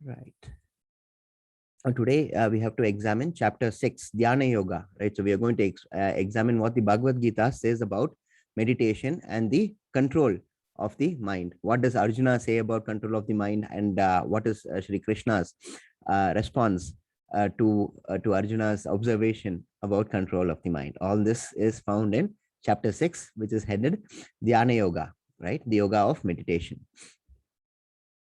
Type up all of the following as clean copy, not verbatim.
Right. Today we have to examine chapter 6, Dhyana Yoga, right? So we are going to examine what the Bhagavad Gita says about meditation and the control of the mind. What does Arjuna say about control of the mind, and what is Shri Krishna's response to Arjuna's observation about control of the mind? All this is found in chapter 6, which is headed Dhyana Yoga, right? The yoga of meditation.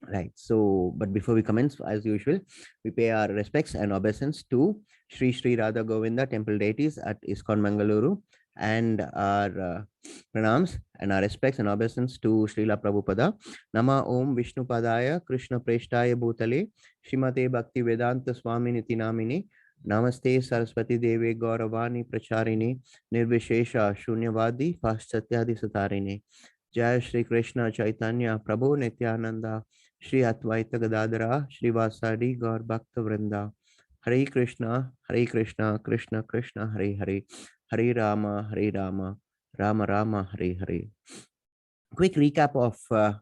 Right. So, but before we commence, as usual, we pay our respects and obeisance to Sri Radha Govinda temple deities at ISKCON Mangalore, and our pranams and our respects and obeisance to Srila Prabhupada. Nama Om Vishnu Padaya Krishna Preshtaya Bhutale Shrimate Bhakti Vedanta Swami Niti Namini Namaste Saraswati Deve Gauravani Pracharini Nirvishesha Shunyavadi Paschathyadi Satarini. Jai Shri Krishna Chaitanya Prabhu Nityananda Shri Advaita Gadadara Srivasadi Gaur Bhakta Vrinda. Hare Krishna, Krishna Krishna, Hare Hare, Hare Rama, Rama Rama, Hare Hare. Quick recap of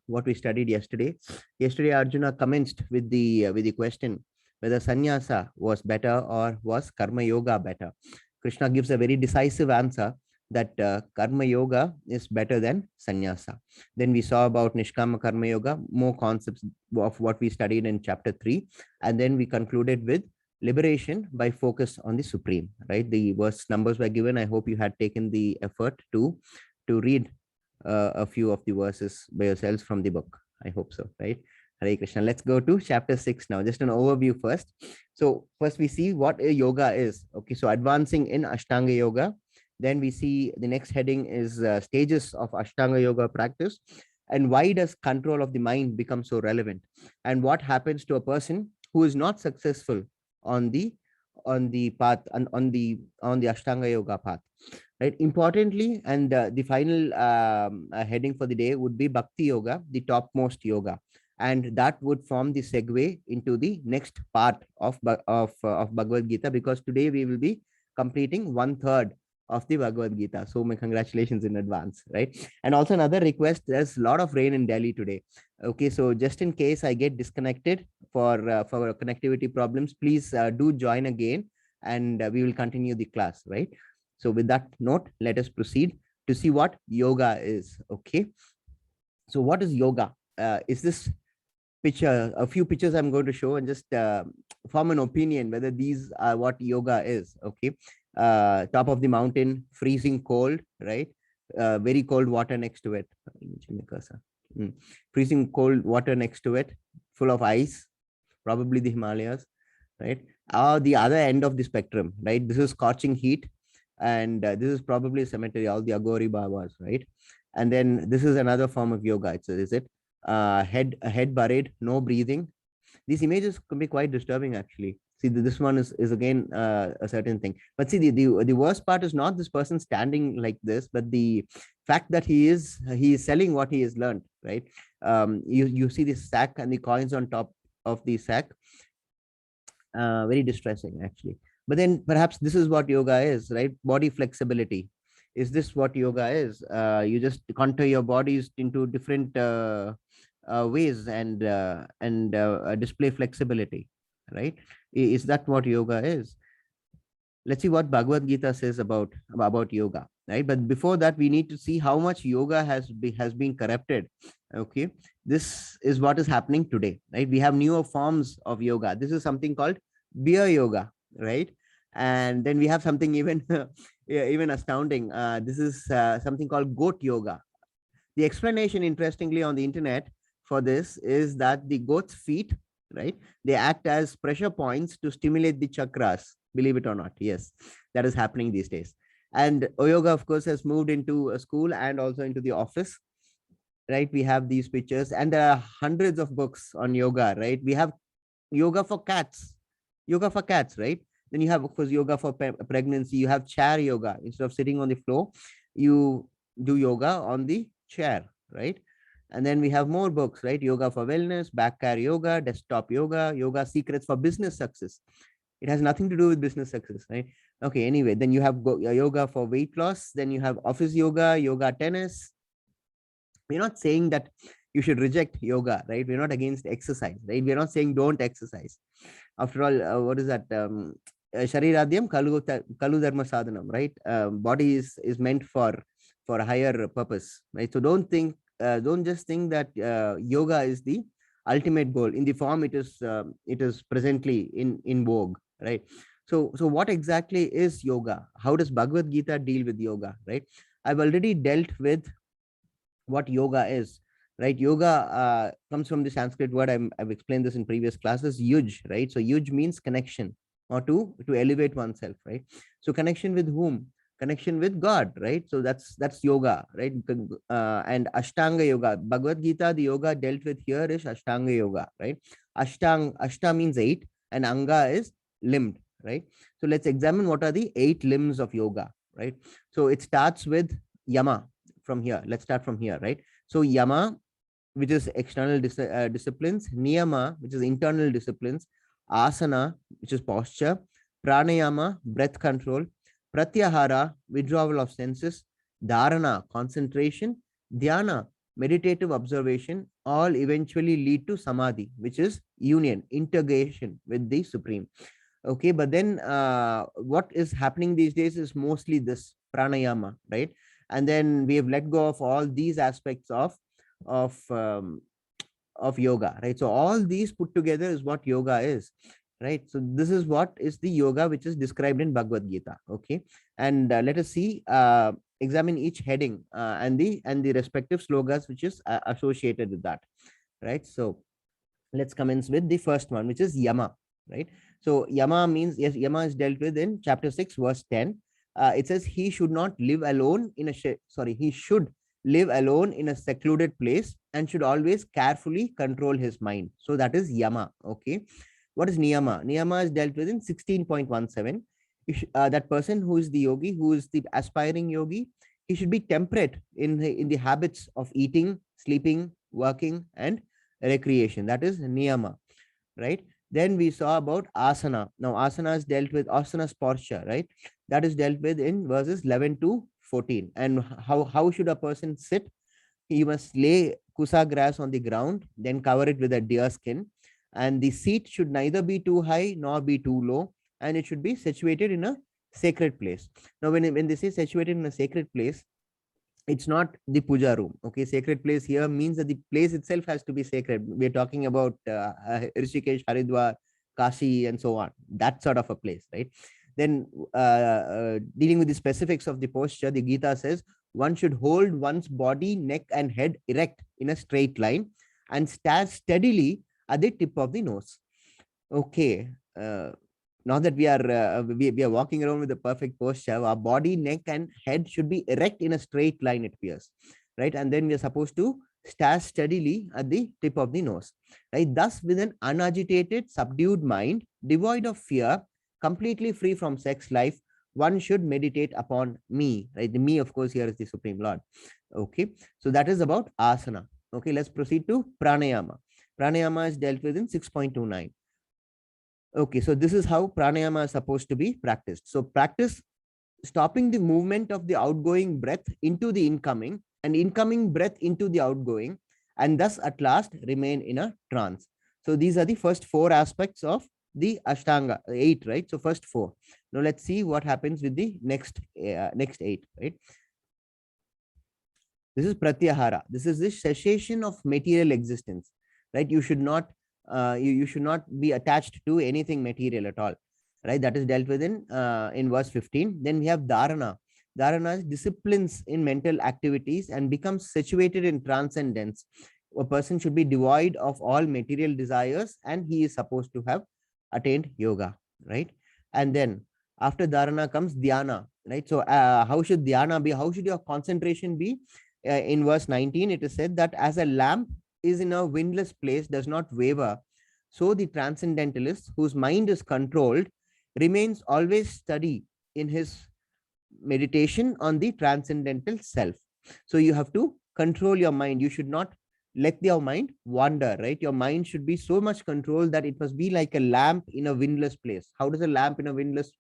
what we studied yesterday. Yesterday, Arjuna commenced with the question whether sannyasa was better or was karma yoga better. Krishna gives a very decisive answer that karma yoga is better than sannyasa. Then we saw about nishkama karma yoga, more concepts of what we studied in chapter 3, and then we concluded with liberation by focus on the supreme. Right, the verse numbers were given. I hope you had taken the effort to read a few of the verses by yourselves from the book. I hope so, right? Hare Krishna. Let's go to chapter 6 now. Just an overview first. So first we see what a yoga is. Okay, so advancing in Ashtanga Yoga. Then we see the next heading is stages of Ashtanga Yoga practice, and why does control of the mind become so relevant, and what happens to a person who is not successful on the path, on the Ashtanga Yoga path. Right, importantly, and the final heading for the day would be Bhakti Yoga, the topmost yoga, and that would form the segue into the next part of Bhagavad Gita, because today we will be completing 1/3 of the Bhagavad Gita. So my congratulations in advance, right? And also another request: there's a lot of rain in Delhi today. Okay, so just in case I get disconnected for connectivity problems, please do join again, and we will continue the class, right? So with that note, let us proceed to see what yoga is. Okay. So what is yoga? Is this picture, a few pictures I'm going to show, and just form an opinion whether these are what yoga is. Okay. Top of the mountain, freezing cold, right? Very cold water next to it. Freezing cold water next to it, full of ice, probably the Himalayas, right? The other end of the spectrum, right? This is scorching heat, and this is probably a cemetery, all the Agori Babas, right? And then this is another form of yoga. Is it head buried, no breathing? These images can be quite disturbing, actually. See, this one is again a certain thing. But see, the worst part is not this person standing like this, but the fact that he is selling what he has learned, right? You see the sack and the coins on top of the sack. Very distressing, actually. But then perhaps this is what yoga is, right? Body flexibility. Is this what yoga is? You just contour your bodies into different ways, and display flexibility, right? Is that what yoga is? Let's see what Bhagavad Gita says about yoga, right? But before that, we need to see how much yoga has been corrupted. Okay, this is what is happening today, right? We have newer forms of yoga. This is something called beer yoga, right? And then we have something even even astounding. This is something called goat yoga. The explanation, interestingly, on the internet for this is that the goat's feet, right, they act as pressure points to stimulate the chakras. Believe it or not, yes, that is happening these days. And yoga, of course, has moved into a school and also into the office, right? We have these pictures, and there are hundreds of books on yoga, right? We have yoga for cats, right? Then you have, of course, yoga for pregnancy. You have chair yoga. Instead of sitting on the floor, you do yoga on the chair, right? And then we have more books, right? Yoga for wellness, back care yoga, desktop yoga, yoga secrets for business success. It has nothing to do with business success, right? Okay, anyway, then you have yoga for weight loss. Then you have office yoga, yoga tennis. We're not saying that you should reject yoga, right? We're not against exercise, right? We're not saying don't exercise. After all, what is that? Shariradhyam kalu dharma sadhanam, right? Body is meant for a higher purpose, right? So don't just think that yoga is the ultimate goal in the form it is presently in vogue, right? So what exactly is yoga? How does Bhagavad Gita deal with yoga, right? I've already dealt with what yoga is, right? Yoga comes from the Sanskrit word. I've explained this in previous classes, yuj, right? So yuj means connection, or to elevate oneself, right? So connection with whom? Connection with God, right? So that's yoga, right? And Ashtanga yoga, Bhagavad Gita, the yoga dealt with here is Ashtanga yoga, right? Ashta means eight, and anga is limbed, right? So let's examine what are the 8 limbs of yoga, right? So it starts with yama. From here, let's start from here, right? So yama, which is external disciplines, niyama, which is internal disciplines, asana, which is posture, pranayama, breath control, pratyahara, withdrawal of senses, dharana, concentration, dhyana, meditative observation, all eventually lead to samadhi, which is union, integration with the supreme. Okay, but then what is happening these days is mostly this pranayama, right? And then we have let go of all these aspects of um, of yoga, right? So all these put together is what yoga is, right? So this is what is the yoga which is described in Bhagavad Gita. Okay, and let us see, examine each heading and the respective slogas which is associated with that, right? So let's commence with the first one, which is yama, right? So yama means, yes, yama is dealt with in chapter 6 verse 10. It says he should not live alone in a he should live alone in a secluded place and should always carefully control his mind. So that is yama. Okay, what is niyama? Niyama is dealt with in 16.17. That person who is the yogi, who is the aspiring yogi, he should be temperate in the habits of eating, sleeping, working, and recreation. That is niyama, right? Then we saw about asana. Now asana is dealt with, asana's posture, right? That is dealt with in verses 11 to 14. And how should a person sit? He must lay kusa grass on the ground, then cover it with a deer skin, and the seat should neither be too high nor be too low, and it should be situated in a sacred place. Now when they say situated in a sacred place, it's not the puja room. Okay, sacred place here means that the place itself has to be sacred. We're talking about Rishikesh, Haridwar, Kashi, and so on, that sort of a place, right? Then dealing with the specifics of the posture, the Gita says one should hold one's body, neck, and head erect in a straight line and stand steadily at the tip of the nose. Okay, now that we are walking around with the perfect posture, our body, neck, and head should be erect in a straight line, it appears, right? And then we are supposed to stare steadily at the tip of the nose, right? Thus, with an unagitated, subdued mind, devoid of fear, completely free from sex life, one should meditate upon me, right? The me, of course, here is the Supreme Lord. Okay, so that is about asana. Okay, let's proceed to pranayama. Pranayama is dealt with in 6.29. Okay, so this is how pranayama is supposed to be practiced. So practice stopping the movement of the outgoing breath into the incoming and incoming breath into the outgoing, and thus at last remain in a trance. So these are the first 4 aspects of the Ashtanga, 8, right? So first 4. Now let's see what happens with the next 8, right? This is pratyahara. This is the cessation of material existence, right? You should not you should not be attached to anything material at all, right? That is dealt with in verse 15. Then we have dharana. Dharana is disciplines in mental activities and becomes situated in transcendence. A person should be devoid of all material desires and he is supposed to have attained yoga, right? And then after dharana comes dhyana, right? So how should dhyana be? How should your concentration be? In verse 19, it is said that as a lamp is in a windless place, does not waver, so the transcendentalist, whose mind is controlled, remains always steady in his meditation on the transcendental self. So you have to control your mind. You should not let your mind wander, right? Your mind should be so much controlled that it must be like a lamp in a windless place. How does a lamp in a windless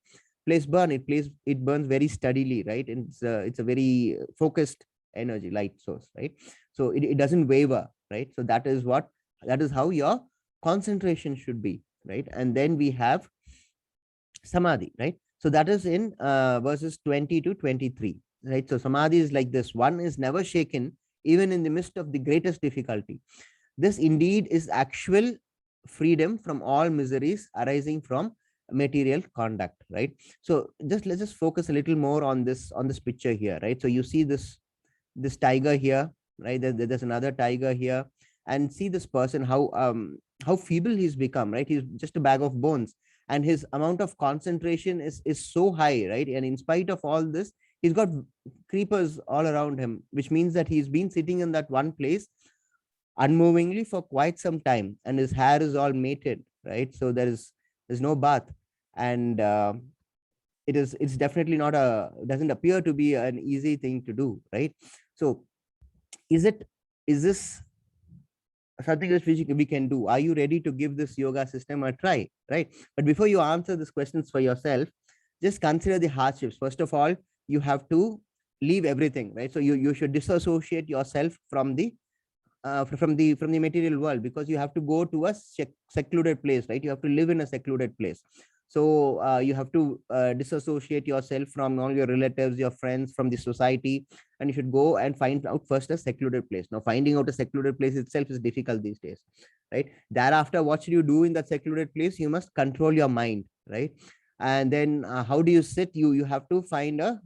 place burn? It burns very steadily, right? And it's a very focused energy light source, right? So it doesn't waver, right? So that is how your concentration should be, right? And then we have samadhi, right? So that is in verses 20 to 23, right? So samadhi is like this: one is never shaken even in the midst of the greatest difficulty. This indeed is actual freedom from all miseries arising from material conduct, right? So let's just focus a little more on this picture here, right? So you see this tiger here, right? There's another tiger here, and see this person, how feeble he's become, right? He's just a bag of bones, and his amount of concentration is so high, right? And in spite of all this, he's got creepers all around him, which means that he's been sitting in that one place unmovingly for quite some time, and his hair is all matted, right? So there's no bath, and it's definitely not a doesn't appear to be an easy thing to do, right? So is this something that we can do? Are you ready to give this yoga system a try, right? But before you answer these questions for yourself, just consider the hardships. First of all, you have to leave everything, right? So you should disassociate yourself from the material world, because you have to go to a secluded place, right? You have to live in a secluded place. So you have to disassociate yourself from all your relatives, your friends, from the society, and you should go and find out first a secluded place. Now finding out a secluded place itself is difficult these days, right? Thereafter, what should you do in that secluded place? You must control your mind, right? And then how do you sit? You have to find a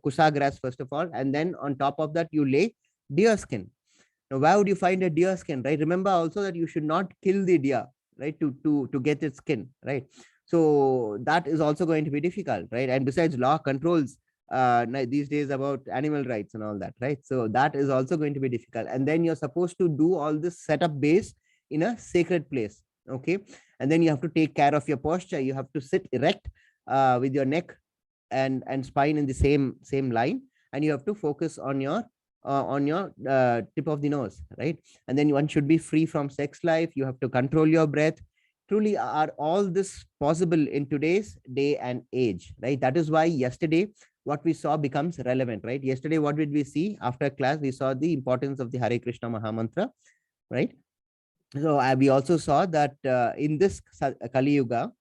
kusa grass first of all, and then on top of that you lay deer skin. Now, where would you find a deer skin, right? Remember also that you should not kill the deer, right? To get its skin, right? So that is also going to be difficult, right? And besides, law controls these days about animal rights and all that, right? So that is also going to be difficult. And then you're supposed to do all this setup base in a sacred place, okay? And then you have to take care of your posture. You have to sit erect with your neck and spine in the same line, and you have to focus on your tip of the nose, right? And then one should be free from sex life. You have to control your breath. Truly, are all this possible in today's day and age, right? That is why yesterday what we saw becomes relevant, right? Yesterday, what did we see? After class, we saw the importance of the Hare Krishna Mahamantra, right? So we also saw that in this Kali Yuga,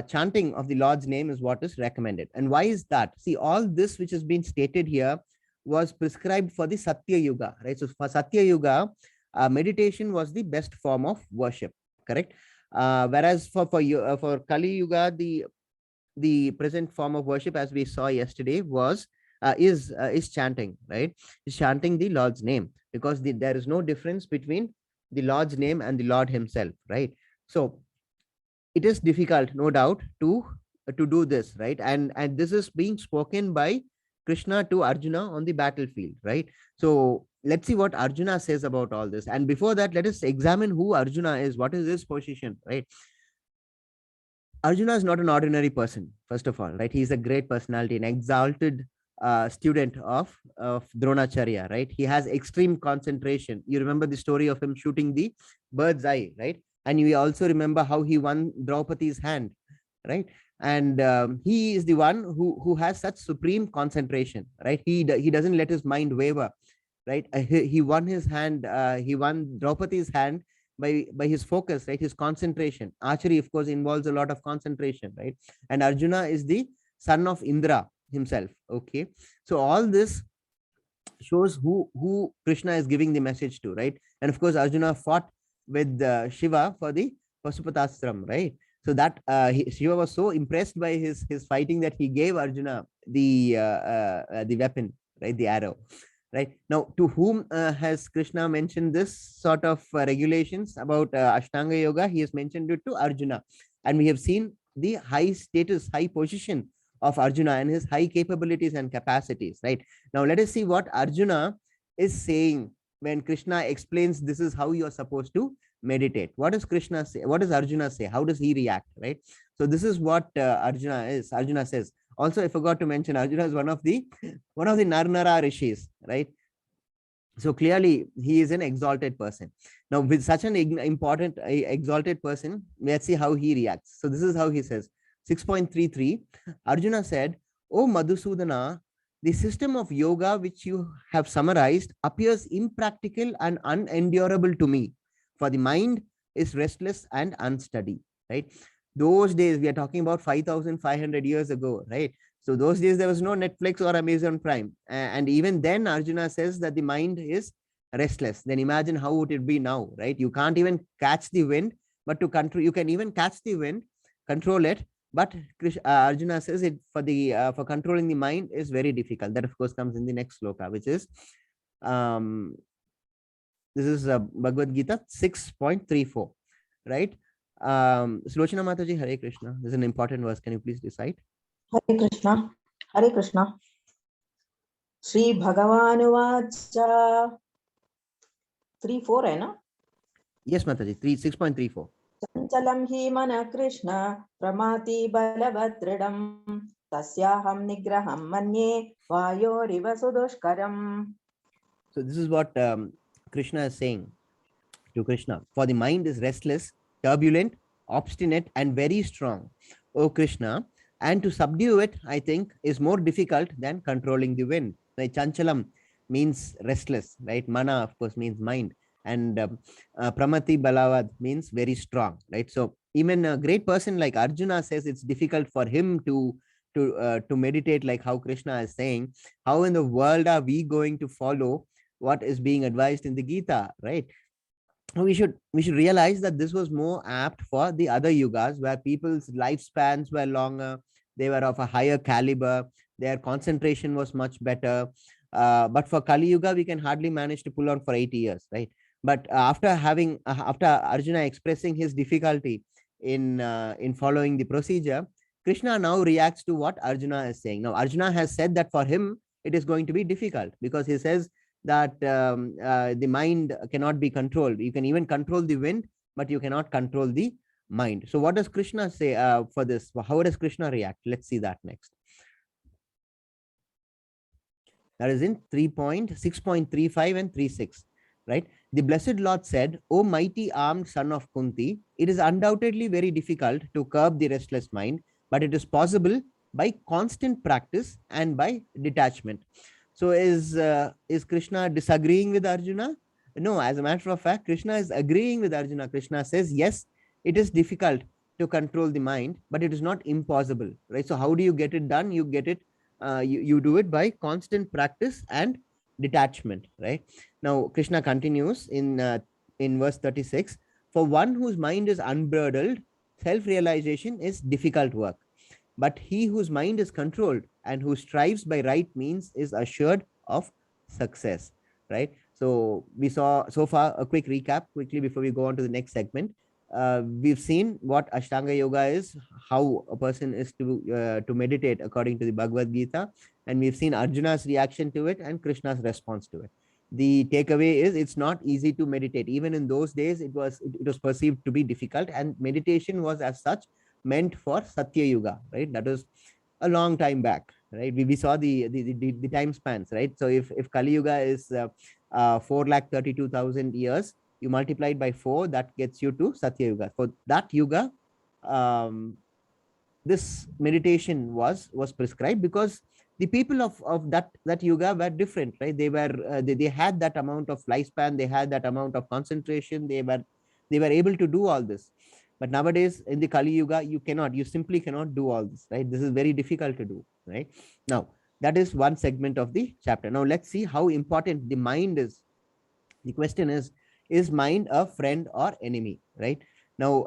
chanting of the Lord's name is what is recommended. And why is that? See, all this which has been stated here was prescribed for the Satya Yuga, right? So for Satya Yuga, meditation was the best form of worship, correct? Whereas for Kali Yuga, the present form of worship, as we saw yesterday, is chanting, right? Is chanting the Lord's name, because there is no difference between the Lord's name and the Lord himself, right? So it is difficult, no doubt, to do this, right? And this is being spoken by Krishna to Arjuna on the battlefield, right? So let's see what Arjuna says about all this. And before that, let us examine who Arjuna is. What is his position, right? Arjuna is not an ordinary person, first of all, right? He's a great personality, an exalted student of Dronacharya, right? He has extreme concentration. You remember the story of him shooting the bird's eye, right? And we also remember how he won Draupadi's hand, right? And he is the one who has such supreme concentration, right? He doesn't let his mind waver, right? He won his hand. He won Draupadi's hand by his focus, right? His concentration. Archery, of course, involves a lot of concentration, right? And Arjuna is the son of Indra himself. Okay, so all this shows who Krishna is giving the message to, right? And of course, Arjuna fought with Shiva for the Pasupatastram, right? So that Shiva was so impressed by his fighting that he gave Arjuna the weapon, right? The arrow. Right now, to whom has Krishna mentioned this sort of regulations about Ashtanga Yoga? He has mentioned it to Arjuna, and we have seen the high status, high position of Arjuna and his high capabilities and capacities. Right now, let us see what Arjuna is saying when Krishna explains this is how you are supposed to meditate. What does Krishna say? What does Arjuna say? How does he react? Right. So this is what Arjuna is. Arjuna says. Also, I forgot to mention Arjuna is one of the Narnara rishis, right? So clearly he is an exalted person. Now, with such an important exalted person, let's see how he reacts. So this is how he says. 6.33, Arjuna said, "O Madhusudana, The system of yoga which you have summarized appears impractical and unendurable to me, for the mind is restless and unsteady, right? Those days, we are talking about 5,500 years ago, right? So those days there was no Netflix or Amazon Prime, and even then Arjuna says that the mind is restless. Then imagine how would it be now, right? You can't even catch the wind, but to control, you can even catch the wind, control it, but Arjuna says it for controlling the mind is very difficult. That of course comes in the next sloka, which is um, this is Bhagavad Gita 6.34, right? Slochana Mataji, Hare Krishna. This is an important verse. Can you please recite? Hare Krishna. Hare Krishna. Sri Bhagavanuvacha 3:4 है ना? Yes, Mataji. 6.34. चञ्चलं हि मनः कृष्ण प्रमाति बलवदृढं तस्याहं निग्रहं मन्ये वायोरिव सुदुष्करम्. So this is what Krishna is saying to Krishna. For the mind is restless, turbulent, obstinate, and very strong, O Krishna. And to subdue it, I think, is more difficult than controlling the wind. Right? Chanchalam means restless, right? Mana, of course, means mind. And Pramati Balavad means very strong, right? So even a great person like Arjuna says it's difficult for him to meditate, like how Krishna is saying. How in the world are we going to follow what is being advised in the Gita, right? We should realize that this was more apt for the other yugas where people's lifespans were longer, they were of a higher caliber, their concentration was much better. But for Kali Yuga, we can hardly manage to pull on for 80 years, right? But after Arjuna expressing his difficulty in following the procedure, Krishna now reacts to what Arjuna is saying. Now Arjuna has said that for him it is going to be difficult because he says that the mind cannot be controlled. You can even control the wind, but you cannot control the mind. So what does Krishna say for this? How does Krishna react? Let's see that next. That is in 3.6.35 and 36, right? The blessed Lord said, O mighty armed son of Kunti, it is undoubtedly very difficult to curb the restless mind, but it is possible by constant practice and by detachment. So is Krishna disagreeing with Arjuna? No, as a matter of fact, Krishna is agreeing with Arjuna. Krishna says, yes, it is difficult to control the mind, but it is not impossible, right? So how do you get it done? You get it, you do it by constant practice and detachment, right? Now Krishna continues in verse 36. For one whose mind is unbridled, self-realization is difficult work. But he whose mind is controlled and who strives by right means is assured of success, right? So we saw so far a quick recap quickly before we go on to the next segment. We've seen what Ashtanga Yoga is, how a person is to meditate according to the Bhagavad Gita, and we've seen Arjuna's reaction to it and Krishna's response to it. The takeaway is it's not easy to meditate. Even in those days, it was perceived to be difficult, and meditation was as such meant for Satya Yuga, right? That was a long time back, right? We saw the time spans, right? So if Kali Yuga is 4,32,000 years, you multiply it by 4, that gets you to Satya Yuga. For that Yuga, this meditation was prescribed because the people of that Yuga were different, right? They had that amount of lifespan, they had that amount of concentration, they were able to do all this. But nowadays in the Kali Yuga, you simply cannot do all this, right? This is very difficult to do, right? Now that is one segment of the chapter. Now let's see how important the mind is. The question is mind a friend or enemy, right? Now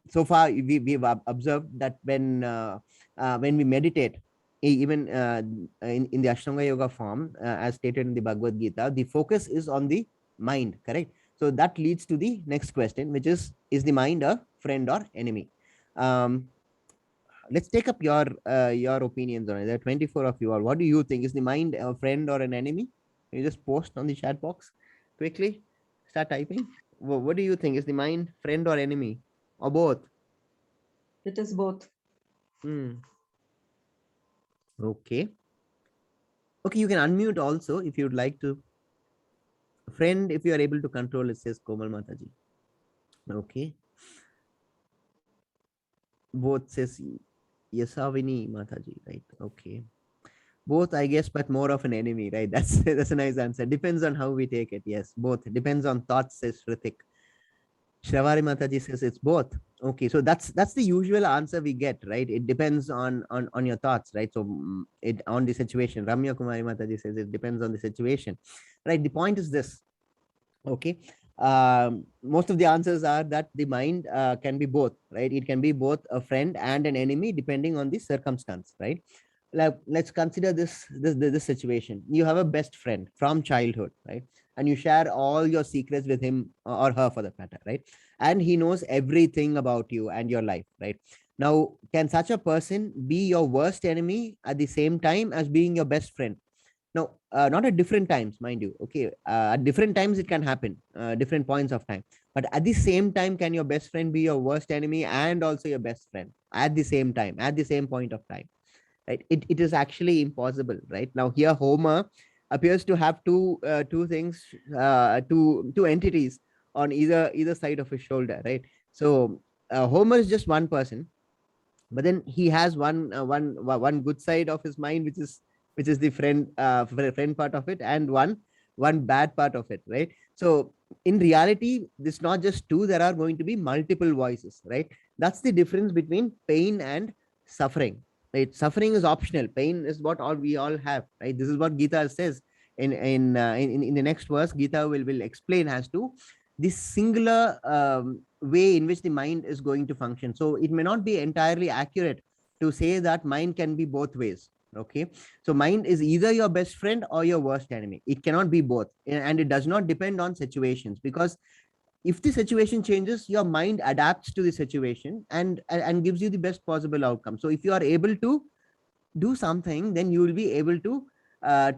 so far we've observed that when we meditate, even in the Ashtanga Yoga form, as stated in the Bhagavad Gita, the focus is on the mind, correct? So that leads to the next question, which is the mind a friend or enemy? Let's take up your opinions on it. There are 24 of you all. What do you think? Is the mind a friend or an enemy? Can you just post on the chat box quickly? Start typing. What do you think? Is the mind friend or enemy, or both? It is both. Okay. Okay, you can unmute also if you'd like to. Friend, if you are able to control it, says Komal Mataji. Okay. Both says Yasavini Mataji, right? Okay. Both, I guess, but more of an enemy, right? That's a nice answer. Depends on how we take it. Yes, both. Depends on thoughts, says Ritik. Shravari Mataji says it's both. Okay, so that's the usual answer we get, right? It depends on your thoughts, right? So it on the situation. Ramya Kumari Mataji says it depends on the situation, right? The point is this. Okay, most of the answers are that the mind can be both, right? It can be both a friend and an enemy depending on the circumstance, right? Like, let's consider this situation. You have a best friend from childhood, right? And you share all your secrets with him or her, for that matter, right? And he knows everything about you and your life, right? Now, can such a person be your worst enemy at the same time as being your best friend? No, not at different times, mind you. Okay, at different times it can happen, different points of time. But at the same time, can your best friend be your worst enemy and also your best friend at the same time, at the same point of time? Right? It is actually impossible. Right now, here Homer appears to have two things, two entities on either side of his shoulder. Right. So Homer is just one person, but then he has one good side of his mind, which is the friend part of it, and one bad part of it, right? So in reality, it's not just two. There are going to be multiple voices, right? That's the difference between pain and suffering, right? Suffering is optional. Pain is what all we all have, right? This is what Gita says in the next verse. Gita will explain as to this singular way in which the mind is going to function. So it may not be entirely accurate to say that mind can be both ways. Okay, so mind is either your best friend or your worst enemy. It cannot be both, and it does not depend on situations, because if the situation changes, your mind adapts to the situation and gives you the best possible outcome. So if you are able to do something, then you will be able uh,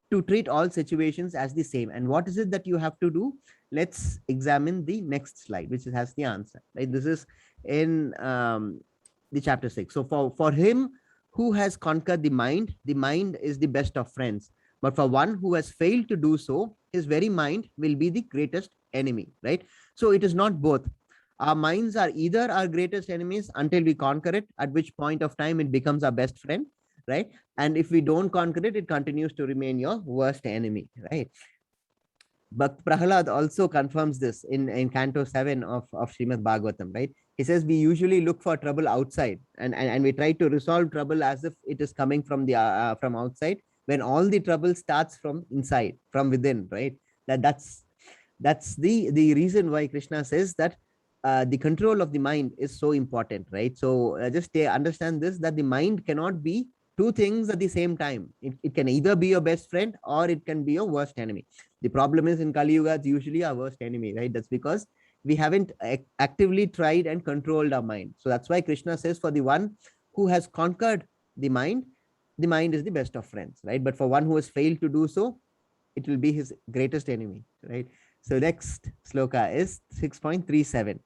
to treat all situations as the same. And what is it that you have to do? Let's examine the next slide, which has the answer, right? This is in the chapter 6. So for him who has conquered the mind is the best of friends. But for one who has failed to do so, his very mind will be the greatest enemy, right? So it is not both. Our minds are either our greatest enemies until we conquer it, at which point of time it becomes our best friend, right? And if we don't conquer it, it continues to remain your worst enemy, right? But Prahalad also confirms this in Canto 7 of Srimad Bhagavatam, right? He says we usually look for trouble outside, and we try to resolve trouble as if it is coming from outside, when all the trouble starts from inside, from within, right? That's the reason why Krishna says that the control of the mind is so important, right? So just understand this, that the mind cannot be two things at the same time. It can either be your best friend or it can be your worst enemy. The problem is in Kali Yuga, it's usually our worst enemy, right? That's because we haven't actively tried and controlled our mind. So that's why Krishna says for the one who has conquered the mind is the best of friends, right? But for one who has failed to do so, it will be his greatest enemy, right? So next sloka is 6.37.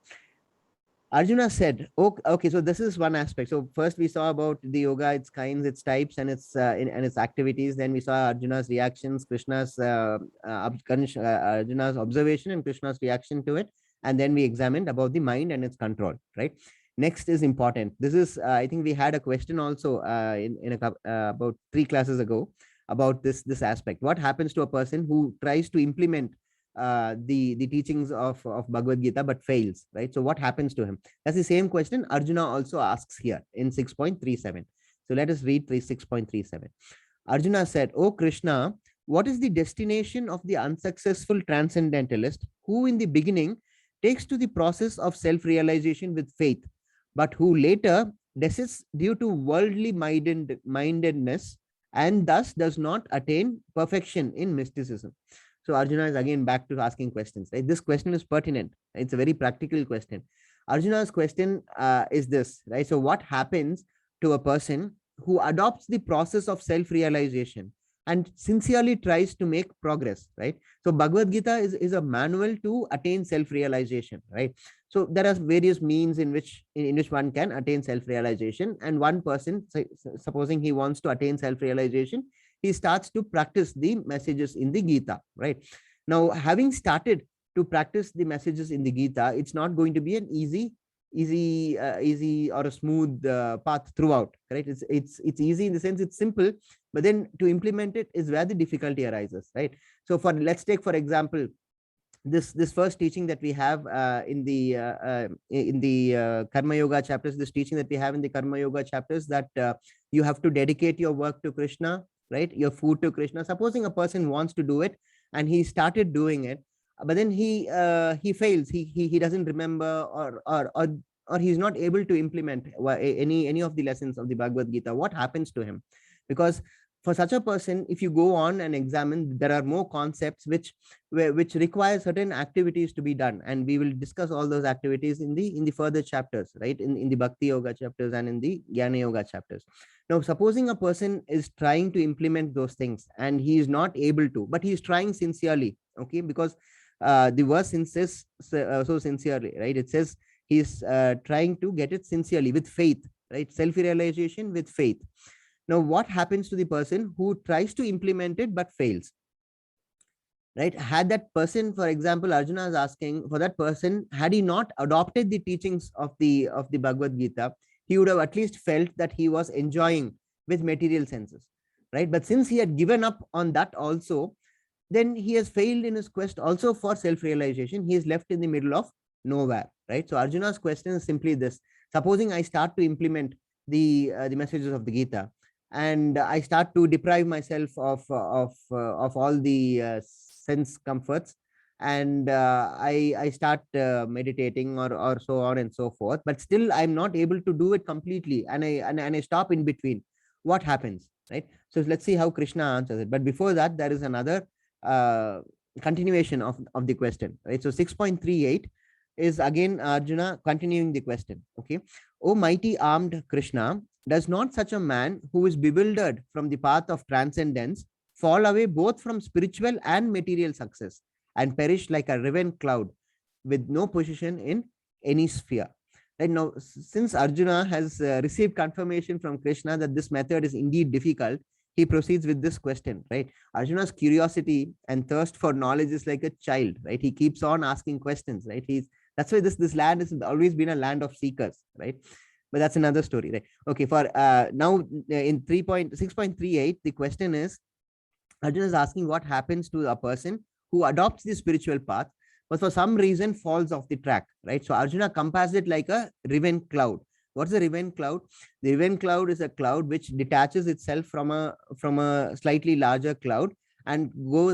Arjuna said, okay, so this is one aspect. So first we saw about the yoga, its kinds, its types, and its activities. Then we saw Arjuna's reactions, Arjuna's observation and Krishna's reaction to it. And then we examined about the mind and its control, right? Next is important. This is, I think we had a question also about 3 classes ago about this aspect. What happens to a person who tries to implement the teachings of Bhagavad Gita but fails, right? So what happens to him? That's the same question Arjuna also asks here in 6.37. So let us read 6.37. Arjuna said, "O Krishna, what is the destination of the unsuccessful transcendentalist who in the beginning takes to the process of self-realization with faith, but who later desists due to worldly mindedness and thus does not attain perfection in mysticism?" So Arjuna is again back to asking questions, right? This question is pertinent. It's a very practical question. Arjuna's question is this, right? So what happens to a person who adopts the process of self-realization and sincerely tries to make progress, right? So Bhagavad Gita is a manual to attain self-realization, right? So there are various means in which one can attain self-realization. And one person, supposing he wants to attain self-realization, he starts to practice the messages in the Gita, right? Now, having started to practice the messages in the Gita, it's not going to be an easy easy or a smooth path throughout, right? It's easy in the sense it's simple, but then to implement it is where the difficulty arises, right? So for let's take for example this first teaching that we have in the karma yoga chapters, this teaching that we have in the karma yoga chapters, that you have to dedicate your work to Krishna, right? Your food to Krishna. Supposing a person wants to do it and he started doing it, but then he fails, he doesn't remember, or he's not able to implement any of the lessons of the Bhagavad Gita. What happens to him? Because for such a person, if you go on and examine, there are more concepts which require certain activities to be done, and we will discuss all those activities in the further chapters, right? In the Bhakti Yoga chapters and in the Jnana Yoga chapters. Now supposing a person is trying to implement those things and he is not able to, but he is trying sincerely, okay? Because the verse says so sincerely, right? It says he's trying to get it sincerely with faith, right? Self realization with faith. Now what happens to the person who tries to implement it but fails, right? Had that person, for example, Arjuna is asking for that person, had he not adopted the teachings of the Bhagavad Gita, he would have at least felt that he was enjoying with material senses, right? But since he had given up on that also, then he has failed in his quest also for self-realization. He is left in the middle of nowhere, right? So Arjuna's question is simply this: supposing I start to implement the messages of the Gita, and I start to deprive myself of all the sense comforts, and I start meditating, or so on and so forth, but still I'm not able to do it completely, and I stop in between. What happens, right? So let's see how Krishna answers it. But before that, there is another uh, continuation of the question, right? So 6.38 is again Arjuna continuing the question. Okay. O mighty armed Krishna, does not such a man who is bewildered from the path of transcendence fall away both from spiritual and material success and perish like a riven cloud with no position in any sphere? Right now, since Arjuna has received confirmation from Krishna that this method is indeed difficult, he proceeds with this question, right? Arjuna's curiosity and thirst for knowledge is like a child, right? He keeps on asking questions, right? That's why this land has always been a land of seekers, right? But that's another story, right? Okay, for now in 3.6.38, the question is, Arjuna is asking what happens to a person who adopts the spiritual path, but for some reason falls off the track, right? So Arjuna compares it like a riven cloud. What's a riven cloud? The riven cloud is a cloud which detaches itself from a slightly larger cloud and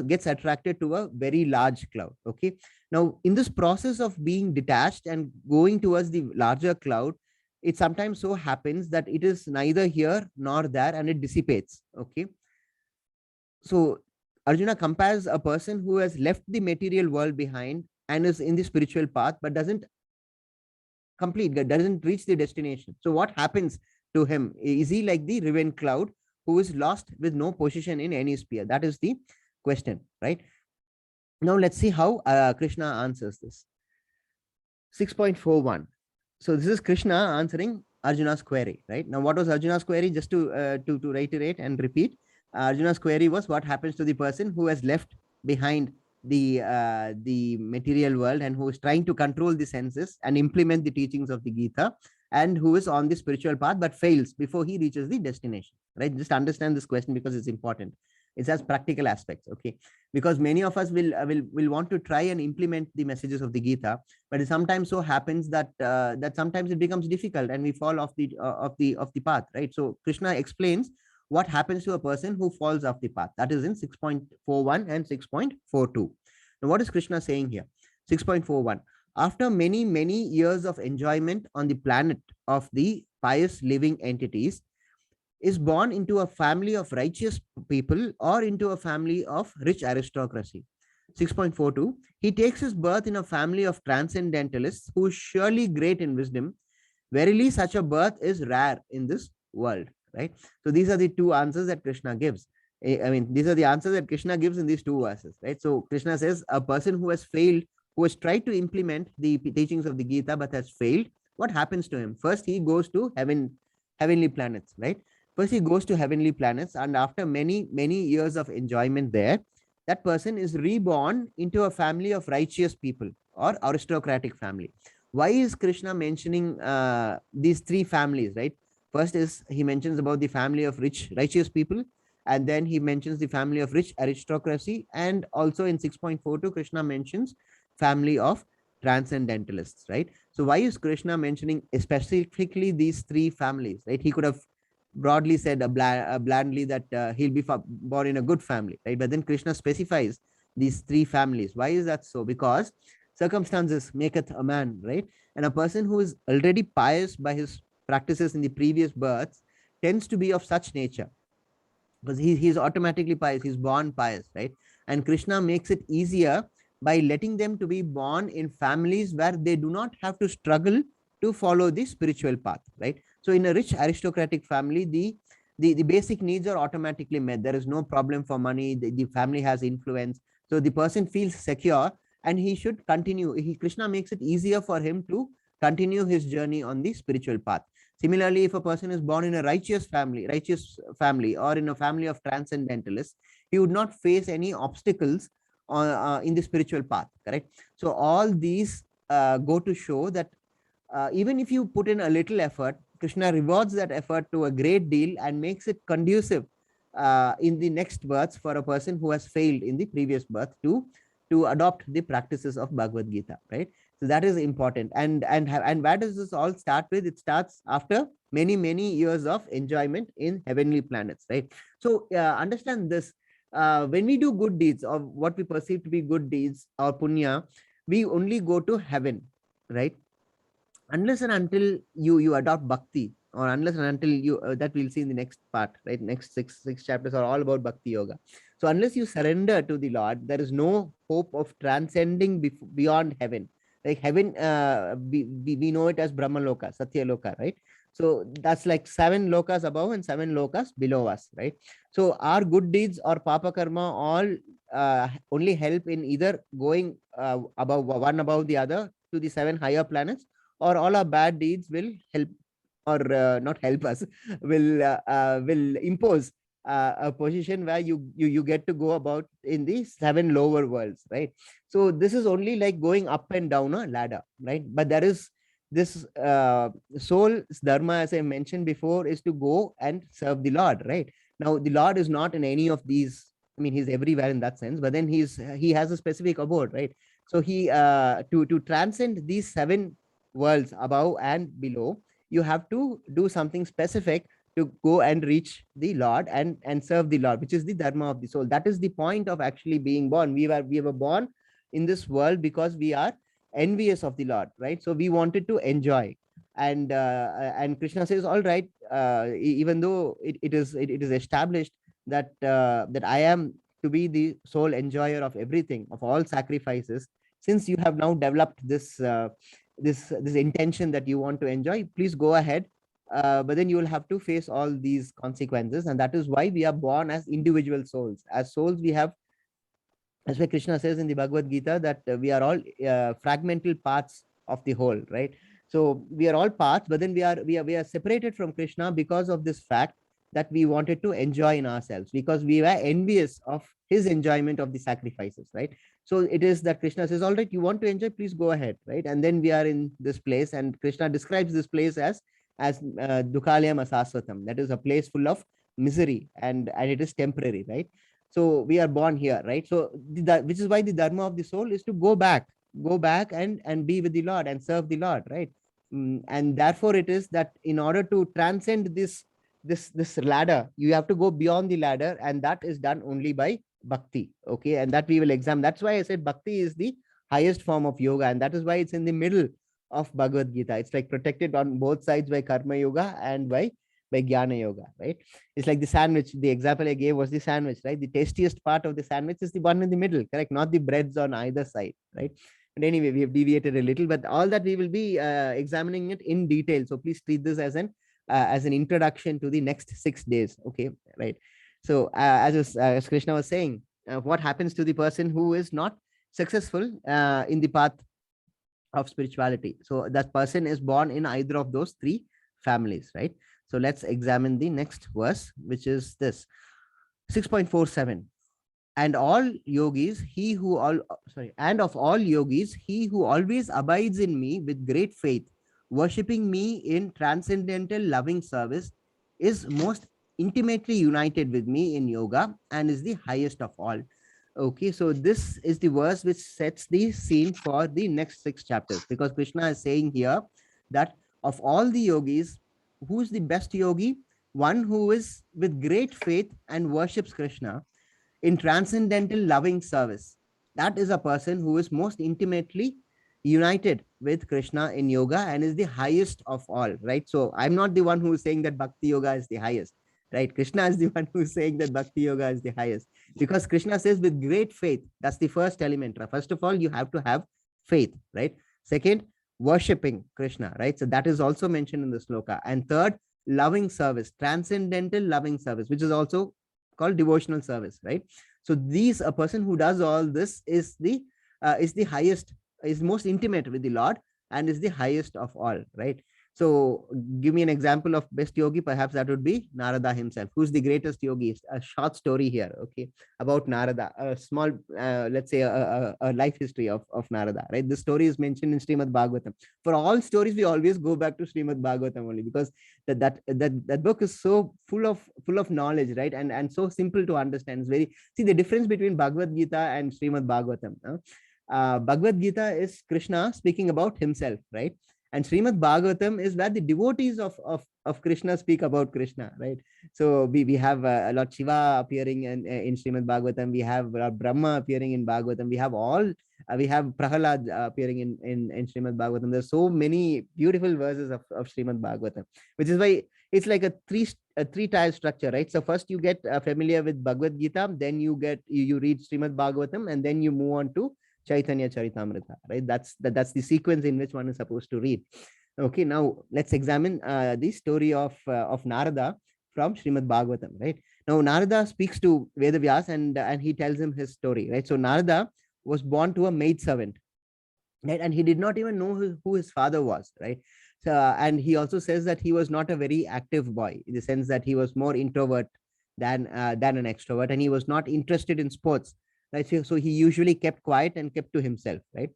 gets attracted to a very large cloud. Okay. Now, in this process of being detached and going towards the larger cloud, it sometimes so happens that it is neither here nor there and it dissipates. Okay. So Arjuna compares a person who has left the material world behind and is in the spiritual path, but doesn't reach the destination. So what happens to him? Is he like the riven cloud who is lost with no position in any sphere? That is the question, right? Now let's see how Krishna answers this. 6.41. So this is Krishna answering Arjuna's query, right? Now, what was Arjuna's query? Just to reiterate and repeat, Arjuna's query was what happens to the person who has left behind the material world and who is trying to control the senses and implement the teachings of the Gita, and who is on the spiritual path but fails before he reaches the destination, right? Just understand this question because it's important. It has practical aspects, okay? Because many of us will want to try and implement the messages of the Gita, but it sometimes so happens that that sometimes it becomes difficult and we fall off the path, right? So Krishna explains what happens to a person who falls off the path. That is in 6.41 and 6.42. Now, what is Krishna saying here? 6.41. After many years of enjoyment on the planet of the pious living entities, is born into a family of righteous people or into a family of rich aristocracy. 6.42. He takes his birth in a family of transcendentalists who is surely great in wisdom. Verily, such a birth is rare in this world, right? So these are the two answers that Krishna gives. I mean, these are the answers that Krishna gives in these two verses, right? So Krishna says a person who has failed, who has tried to implement the teachings of the Gita but has failed, what happens to him? First, he goes to heavenly planets, right? First, he goes to heavenly planets, and after many years of enjoyment there, that person is reborn into a family of righteous people or aristocratic family. Why is Krishna mentioning these three families, right? First is he mentions about the family of righteous people, and then he mentions the family of rich aristocracy, and also in 6.42 Krishna mentions family of transcendentalists, right? So why is Krishna mentioning specifically these three families, right? He could have broadly said blandly that he'll be born in a good family, right? But then Krishna specifies these three families. Why is that so? Because circumstances maketh a man, right? And a person who is already pious by his practices in the previous births tends to be of such nature, because he's automatically pious, he's born pious, right? And Krishna makes it easier by letting them to be born in families where they do not have to struggle to follow the spiritual path, right? So in a rich aristocratic family, the basic needs are automatically met. There is no problem for money, the family has influence, so the person feels secure, and he should continue. Krishna makes it easier for him to continue his journey on the spiritual path. Similarly, if a person is born in a righteous family, or in a family of transcendentalists, he would not face any obstacles in the spiritual path. Correct. So all these go to show that even if you put in a little effort, Krishna rewards that effort to a great deal and makes it conducive in the next births for a person who has failed in the previous birth to adopt the practices of Bhagavad Gita, right? So that is important. And where does this all start with? It starts after many years of enjoyment in heavenly planets, right? So understand this. When we do good deeds, or what we perceive to be good deeds or punya, we only go to heaven, right? Unless and until you adopt bhakti, or unless and until you that we'll see in the next part, right? Next six chapters are all about bhakti yoga. So unless you surrender to the Lord, there is no hope of transcending beyond heaven. Like heaven, we know it as Brahma Loka, Satya Loka, right? So that's like 7 lokas above and 7 lokas below us, right? So our good deeds or papa karma all only help in either going above one above the other to the 7 higher planets, or all our bad deeds will help, or not help us, will impose a position where you get to go about in the 7 lower worlds, right? So this is only like going up and down a ladder, right? But there is this soul's dharma, as I mentioned before, is to go and serve the Lord, right? Now the Lord is not in any of these. I mean, he's everywhere in that sense, but then he has a specific abode, right? So he to transcend these 7 worlds above and below, you have to do something specific to go and reach the Lord and serve the Lord, which is the dharma of the soul. That is the point of actually being born. We were born in this world because we are envious of the Lord, right? So we wanted to enjoy. And Krishna says, all right, even though it is established that I am to be the sole enjoyer of everything, of all sacrifices, since you have now developed this intention that you want to enjoy, please go ahead. But then you will have to face all these consequences, and that is why we are born as individual souls. As souls, we have, that's why Krishna says in the Bhagavad Gita that we are all fragmental parts of the whole, right? So we are all parts, but then we are separated from Krishna because of this fact that we wanted to enjoy in ourselves, because we were envious of his enjoyment of the sacrifices, right? So it is that Krishna says, all right, you want to enjoy, please go ahead, right? And then we are in this place, and Krishna describes this place as Dukalayam Asaswatam, that is a place full of misery, and it is temporary, right? So we are born here, right? So which is why the dharma of the soul is to go back and be with the Lord and serve the Lord, right? And therefore it is that in order to transcend this ladder, you have to go beyond the ladder, and that is done only by bhakti. Okay, and that we will examine. That's why I said bhakti is the highest form of yoga, and that is why it's in the middle of Bhagavad Gita. It's like protected on both sides by karma yoga and by jnana yoga, right? It's like the sandwich. The example I gave was the sandwich, right? The tastiest part of the sandwich is the one in the middle, correct? Not the breads on either side, right? But anyway, we have deviated a little, but all that we will be examining it in detail. So please treat this as an introduction to the next 6 days. Okay, right? So as Krishna was saying, what happens to the person who is not successful in the path of spirituality? So that person is born in either of those three families, right? So let's examine the next verse, which is this 6.47. and all yogis, he who all sorry, and of all yogis, he who always abides in me with great faith, worshipping me in transcendental loving service, is most intimately united with me in yoga and is the highest of all. Okay, so this is the verse which sets the scene for the next 6 chapters, because Krishna is saying here that of all the yogis, who is the best yogi? One who is with great faith and worships Krishna in transcendental loving service. That is a person who is most intimately united with Krishna in yoga and is the highest of all, right? So I'm not the one who is saying that Bhakti Yoga is the highest, right? Krishna is the one who is saying that Bhakti Yoga is the highest, because Krishna says with great faith. That's the first element. First of all, you have to have faith, right? Second, worshipping Krishna, right? So that is also mentioned in the sloka. And third, loving service, transcendental loving service, which is also called devotional service, right? So these, a person who does all this is the highest, is most intimate with the Lord and is the highest of all, right? So give me an example of best yogi. Perhaps that would be Narada himself. Who's the greatest yogi? A short story here, okay, about Narada. A small, let's say, a life history of Narada, right? This story is mentioned in Srimad Bhagavatam. For all stories, we always go back to Srimad Bhagavatam only, because that book is so full of knowledge, right? And so simple to understand. It's very, see the difference between Bhagavad Gita and Srimad Bhagavatam. Bhagavad Gita is Krishna speaking about himself, right? And Srimad Bhagavatam is where the devotees of Krishna speak about Krishna, right? So we have Lord Shiva appearing in Srimad Bhagavatam. We have Brahma appearing in Bhagavatam. We have Prahalad appearing in Srimad Bhagavatam. There's so many beautiful verses of Srimad Bhagavatam, which is why it's like a three-tier structure, right? So first you get familiar with Bhagavad Gita, then you read Srimad Bhagavatam, and then you move on to Chaitanya Charitamrita, right? That's the sequence in which one is supposed to read. Okay, now let's examine the story of Narada from Srimad Bhagavatam, right? Now Narada speaks to Vedavyas, and he tells him his story, right? So Narada was born to a maid servant, right? And he did not even know who his father was, right? So, and he also says that he was not a very active boy, in the sense that he was more introvert than an extrovert, and he was not interested in sports, right? So he usually kept quiet and kept to himself, right?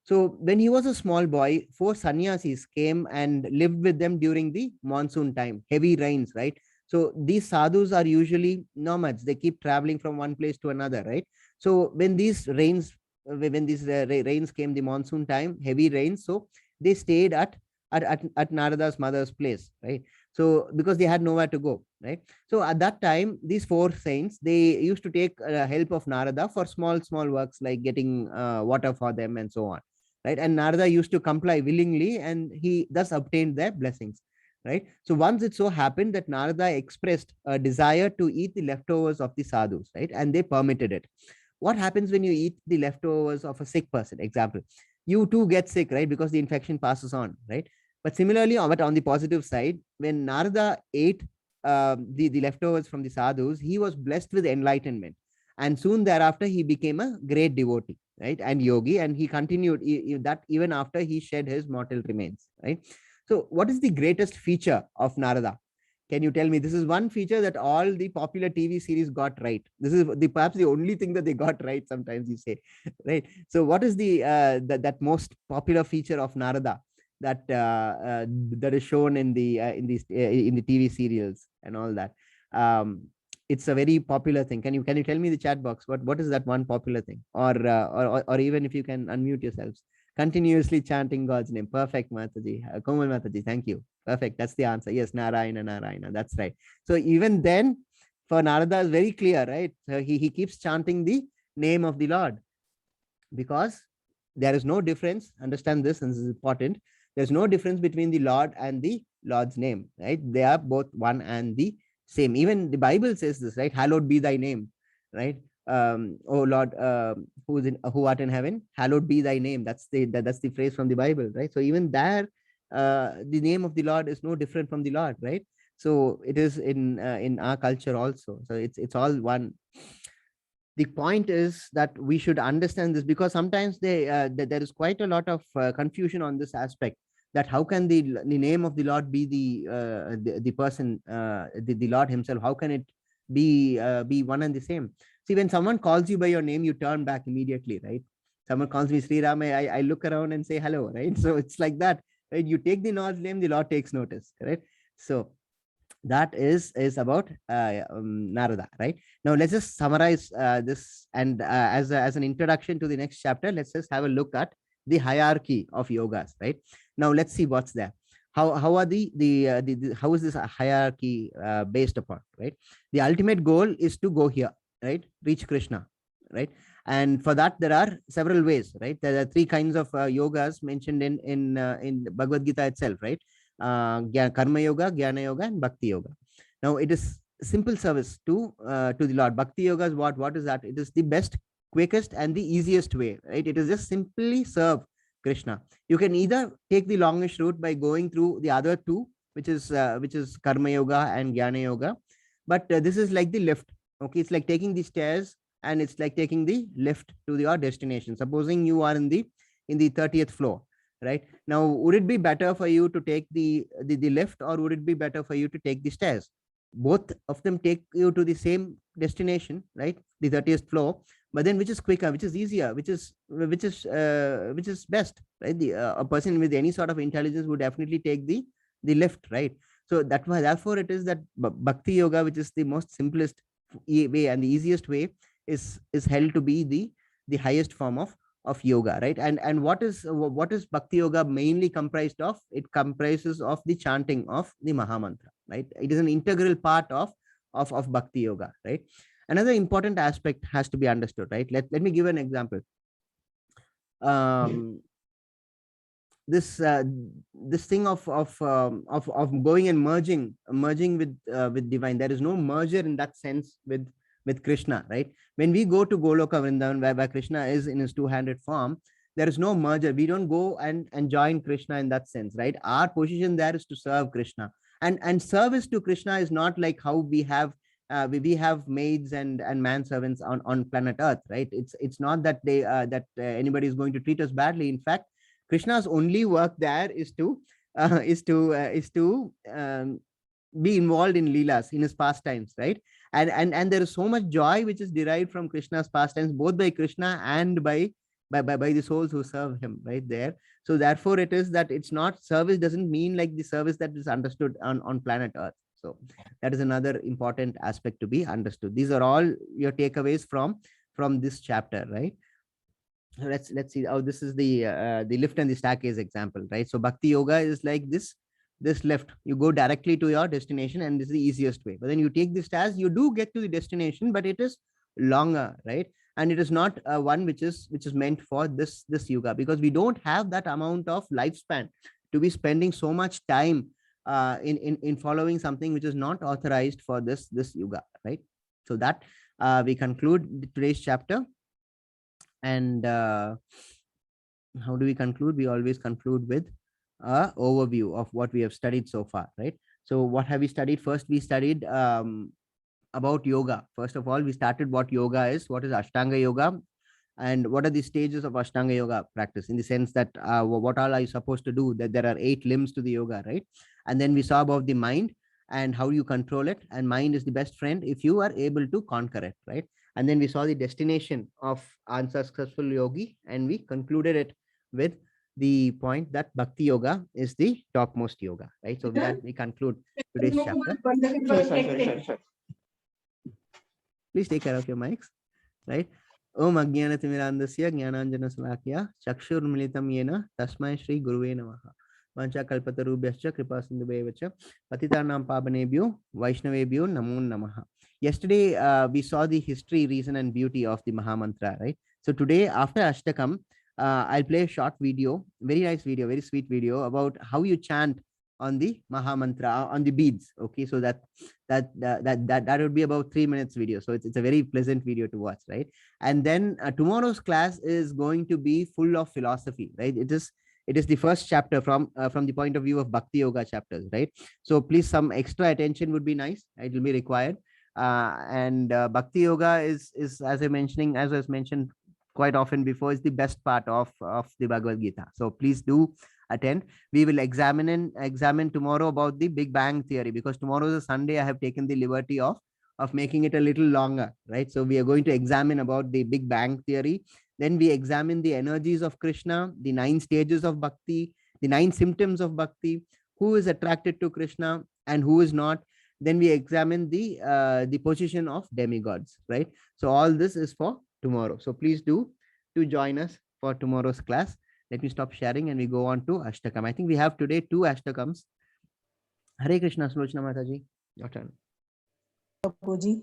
So when he was a small boy, 4 sannyasis came and lived with them during the monsoon time, heavy rains, right? So these sadhus are usually nomads. They keep traveling from one place to another, right? So when these rains came, the monsoon time, heavy rains, so they stayed at Narada's mother's place, right? So because they had nowhere to go, right? So at that time, these 4 saints, they used to take help of Narada for small works like getting water for them and so on, right? And Narada used to comply willingly, and he thus obtained their blessings, right? So once it so happened that Narada expressed a desire to eat the leftovers of the sadhus, right? And they permitted it. What happens when you eat the leftovers of a sick person? Example, you too get sick, right? Because the infection passes on, right? But similarly, but on the positive side, when Narada ate the leftovers from the sadhus, he was blessed with enlightenment. And soon thereafter, he became a great devotee, right? And yogi, and he continued that even after he shed his mortal remains, right? So what is the greatest feature of Narada? Can you tell me? This is one feature that all the popular TV series got right. This is perhaps the only thing that they got right. Sometimes you say, right? So, what is that most popular feature of Narada that is shown in the TV serials and all that? It's a very popular thing. Can you tell me the chat box? What is that one popular thing? Or even if you can unmute yourselves, continuously chanting God's name. Perfect, Mataji. Komal Mataji, thank you. Perfect. That's the answer. Yes, Narayana, Narayana. That's right. So even then, for Narada is very clear, right? So he keeps chanting the name of the Lord, because there is no difference. Understand this, and this is important. There's no difference between the Lord and the Lord's name, right? They are both one and the same. Even the Bible says this, right? Hallowed be thy name, right? Oh Lord, who art in heaven, hallowed be thy name. That's the phrase from the Bible, right? So even there, the name of the Lord is no different from the Lord, right? So it is in our culture also. So it's all one. The point is that we should understand this, because sometimes there is quite a lot of confusion on this aspect, that how can the name of the Lord be the person, the Lord himself? How can it be one and the same. See, when someone calls you by your name, you turn back immediately, right? Someone calls me Sri Ram, I look around and say hello, right? So it's like that, right? You take the Lord's name, the Lord takes notice, right? So that is about Narada, right? Now let's just summarize this, and as an introduction to the next chapter, let's just have a look at the hierarchy of yogas, right? Now let's see what's there. How are the how is this hierarchy based upon, right? The ultimate goal is to go here, right? Reach Krishna, right? And for that there are several ways, right? There are three kinds of yogas mentioned in Bhagavad Gita itself, right? Karma yoga, Jnana yoga, and Bhakti yoga. Now it is simple service to the Lord. Bhakti yoga is what is that? It is the best, quickest, and the easiest way, right? It is just simply serve Krishna. You can either take the longest route by going through the other two, which is Karma yoga and Jnana yoga, but this is like the lift. Okay, it's like taking the stairs, and it's like taking the lift to your destination. Supposing you are in the 30th floor, right? Now, would it be better for you to take the lift, or would it be better for you to take the stairs? Both of them take you to the same destination, right? The 30th floor, but then which is quicker, which is easier, which is best, right? A person with any sort of intelligence would definitely take the lift, right? So that why therefore it is that Bhakti yoga, which is the most simplest way and the easiest way, is held to be the highest form of yoga, right? And what is Bhakti yoga mainly comprised of? It comprises of the chanting of the Mahamantra, right? It is an integral part of Bhakti yoga, right? Another important aspect has to be understood, right? Let me give an example. um this thing of going and merging with divine, there is no merger in that sense with Krishna, right? When we go to Goloka Vrindavan, where Krishna is in his two-handed form, there is no merger. We don't go and join Krishna in that sense, right? Our position there is to serve Krishna, and service to Krishna is not like how we have we have maids and manservants on planet Earth, right? It's not that anybody is going to treat us badly. In fact, Krishna's only work there is to be involved in leelas, in his pastimes, right? And there is so much joy which is derived from Krishna's pastimes, both by Krishna and by the souls who serve him, right there. So therefore it is that it's not, service doesn't mean like the service that is understood on planet Earth. So that is another important aspect to be understood. These are all your takeaways from this chapter, right? Let's see. Oh, this is the lift and the staircase example, right? So Bhakti yoga is like this lift. You go directly to your destination, and this is the easiest way. But then you take the stairs, you do get to the destination, but it is longer, right? And it is not one which is meant for this yoga, because we don't have that amount of lifespan to be spending so much time in following something which is not authorized for this yoga, right? So that we conclude today's chapter. And how do we conclude? We always conclude with a overview of what we have studied so far, right? So what have we studied? First, we studied about yoga. First of all, we started what yoga is, what is Ashtanga yoga, and what are the stages of Ashtanga yoga practice, in the sense that what all are you supposed to do, that there are 8 limbs to the yoga, right? And then we saw about the mind and how you control it, and mind is the best friend if you are able to conquer it, right? And then we saw the destination of unsuccessful yogi, and we concluded it with the point that Bhakti yoga is the topmost yoga, right? So with that, we conclude today's chapter. Sorry. Please take care of your mics, right? Om Ajnanatimirandasya Jnananjana Salakya Chakshurmilitam Yena Tasmai Shri Guruve Namaha. Vancha Kalpatarubhyascha Kripa Sindhubevacha Patitanam Pabanebhyo Vaishnavebhyo Namo Namaha. Yesterday, we saw the history, reason, and beauty of the Mahamantra, right? So today, after Ashtakam, I'll play a short video, very nice video, very sweet video about how you chant on the Mahamantra, on the beads. Okay, so that would be about 3 minutes video. So it's a very pleasant video to watch, right? And then tomorrow's class is going to be full of philosophy, right? It is the first chapter from the point of view of Bhakti Yoga chapters, right? So please, some extra attention would be nice. It will be required. And Bhakti Yoga is as I was mentioned quite often before, is the best part of the Bhagavad Gita. So please do attend. We will examine tomorrow about the Big Bang theory, because tomorrow is a Sunday. I have taken the liberty of of making it a little longer, right? So we are going to examine about the Big Bang theory. Then we examine the energies of Krishna, the 9 stages of bhakti, the 9 symptoms of bhakti, who is attracted to Krishna and who is not. Then we examine the position of demigods, right? So all this is for tomorrow. So please do to join us for tomorrow's class. Let me stop sharing and we go on to Ashtakam. I think we have today 2 Ashtakams. Hare Krishna, Slochna Mataji. Your turn. Prabhuji,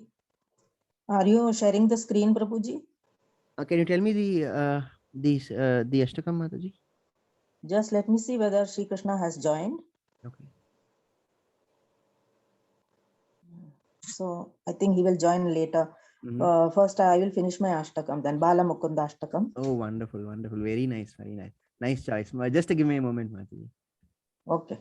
are you sharing the screen, Prabhuji? Can you tell me the Ashtakam, Mataji? Just let me see whether Sri Krishna has joined. Okay. So I think he will join later. Mhm. First, I will finish my Ashtakam, then Bala Mukunda Ashtakam. Oh, wonderful, wonderful. Very nice, very nice. Nice choice. Just to give me a moment, Mataji. Okay.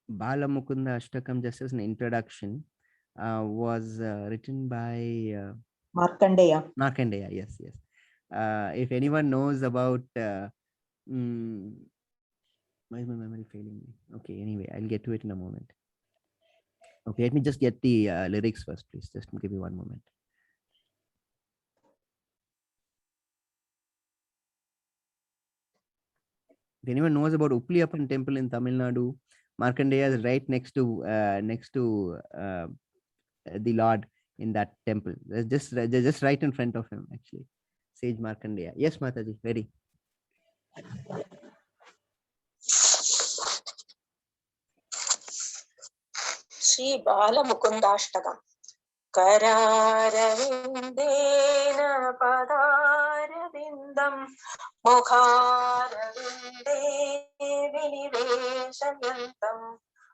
Bala Mukunda Ashtakam, just as an introduction, was written by Markandeya. Markandeya. Yes, yes. If anyone knows about, why is my memory failing me? Okay, anyway, I'll get to it in a moment. Okay, let me just get the lyrics first, please. Just give me one moment. If anyone knows about Upliyappan temple in Tamil Nadu, Markandeya is right next to the Lord in that temple. Just right in front of him, actually. Sage Markandeya. Yes, Mataji, ready. Sri Bala Mukundashtakam. करारविन्देन पदारविन्दं मुखारविन्दे विनिवेशयन्तं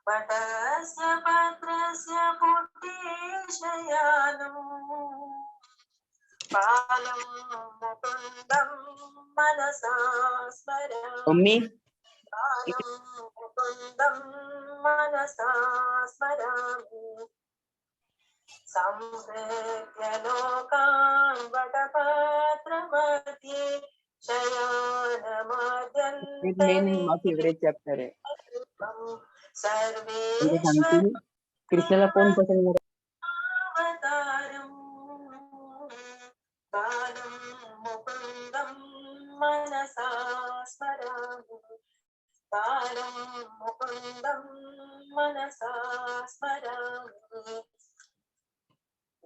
वटस्य पत्रस्य पुट्टेशयानम् बालं मुकुन्दं मनसा स्मरामि बालं मुकुन्दं मनसा स्मरामि संहृत्य लोकान् वटपत्रमध्ये शयानमद्यन्ते My favorite chapter है म्हणजे सांगते सर्वेश्वर कृष्णाला कोण पसंत करत अवतारम् बालं मुकुन्दं मनसा स्मरामि बालं मुकुन्दं मनसा स्मरामि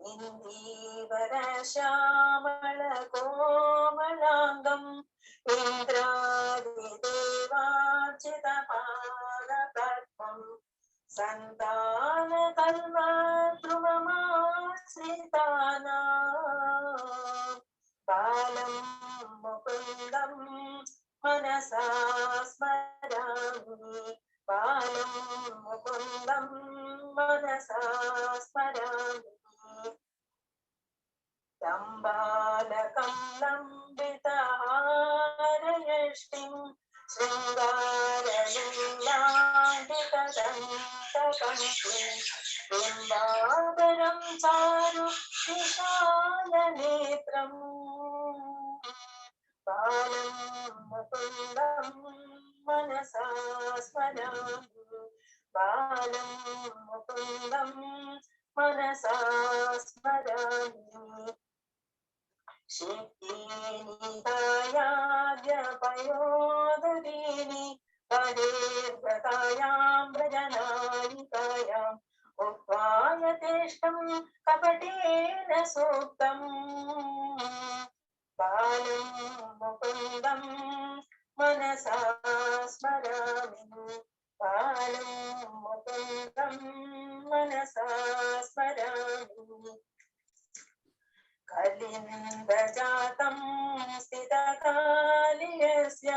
इन्दीवरश्यामलकोमलाङ्गम् इन्द्रादिदेवार्चितपादपद्मम् सन्तानकल्पद्रुममाश्रितानाम् बालं मुकुन्दं मनसा स्मरामि बालं मुकुन्दं मनसा स्मरामि दम्बालकं लम्बितहारयष्टिं शृङ्गारलीलाण्डितदन्तकण्ठिं बिम्बाधरं चारु विशालनेत्रम् बालं मुकुन्दं मनसा स्मरामि बालं मुकुन्दं मनसा स्मरामि शिक्तीनिकायाद्यपयोदरीनि पदेर्गतायां व्रजनायिकायाम् उक्त्वायतेष्टं कपटेन सूक्तम् बालं मुकुन्दं मनसा स्मरामि बालं मुकुन्दं मनसा स्मरामि कलिन्दजातं स्थितकालियस्य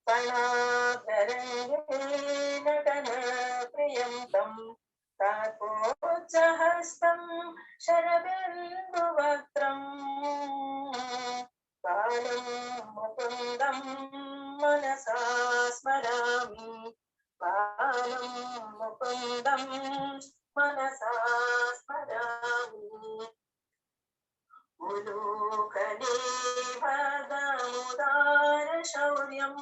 फलाभरङ्गेन नटनप्रियन्तं तापोच्चहस्तं शरबिन्दुवक्त्रम् बालं मुकुन्दं मनसा स्मरामि बालं मुकुन्दं मनसा स्मरामि उलूखलेभगमुदारशौर्यम्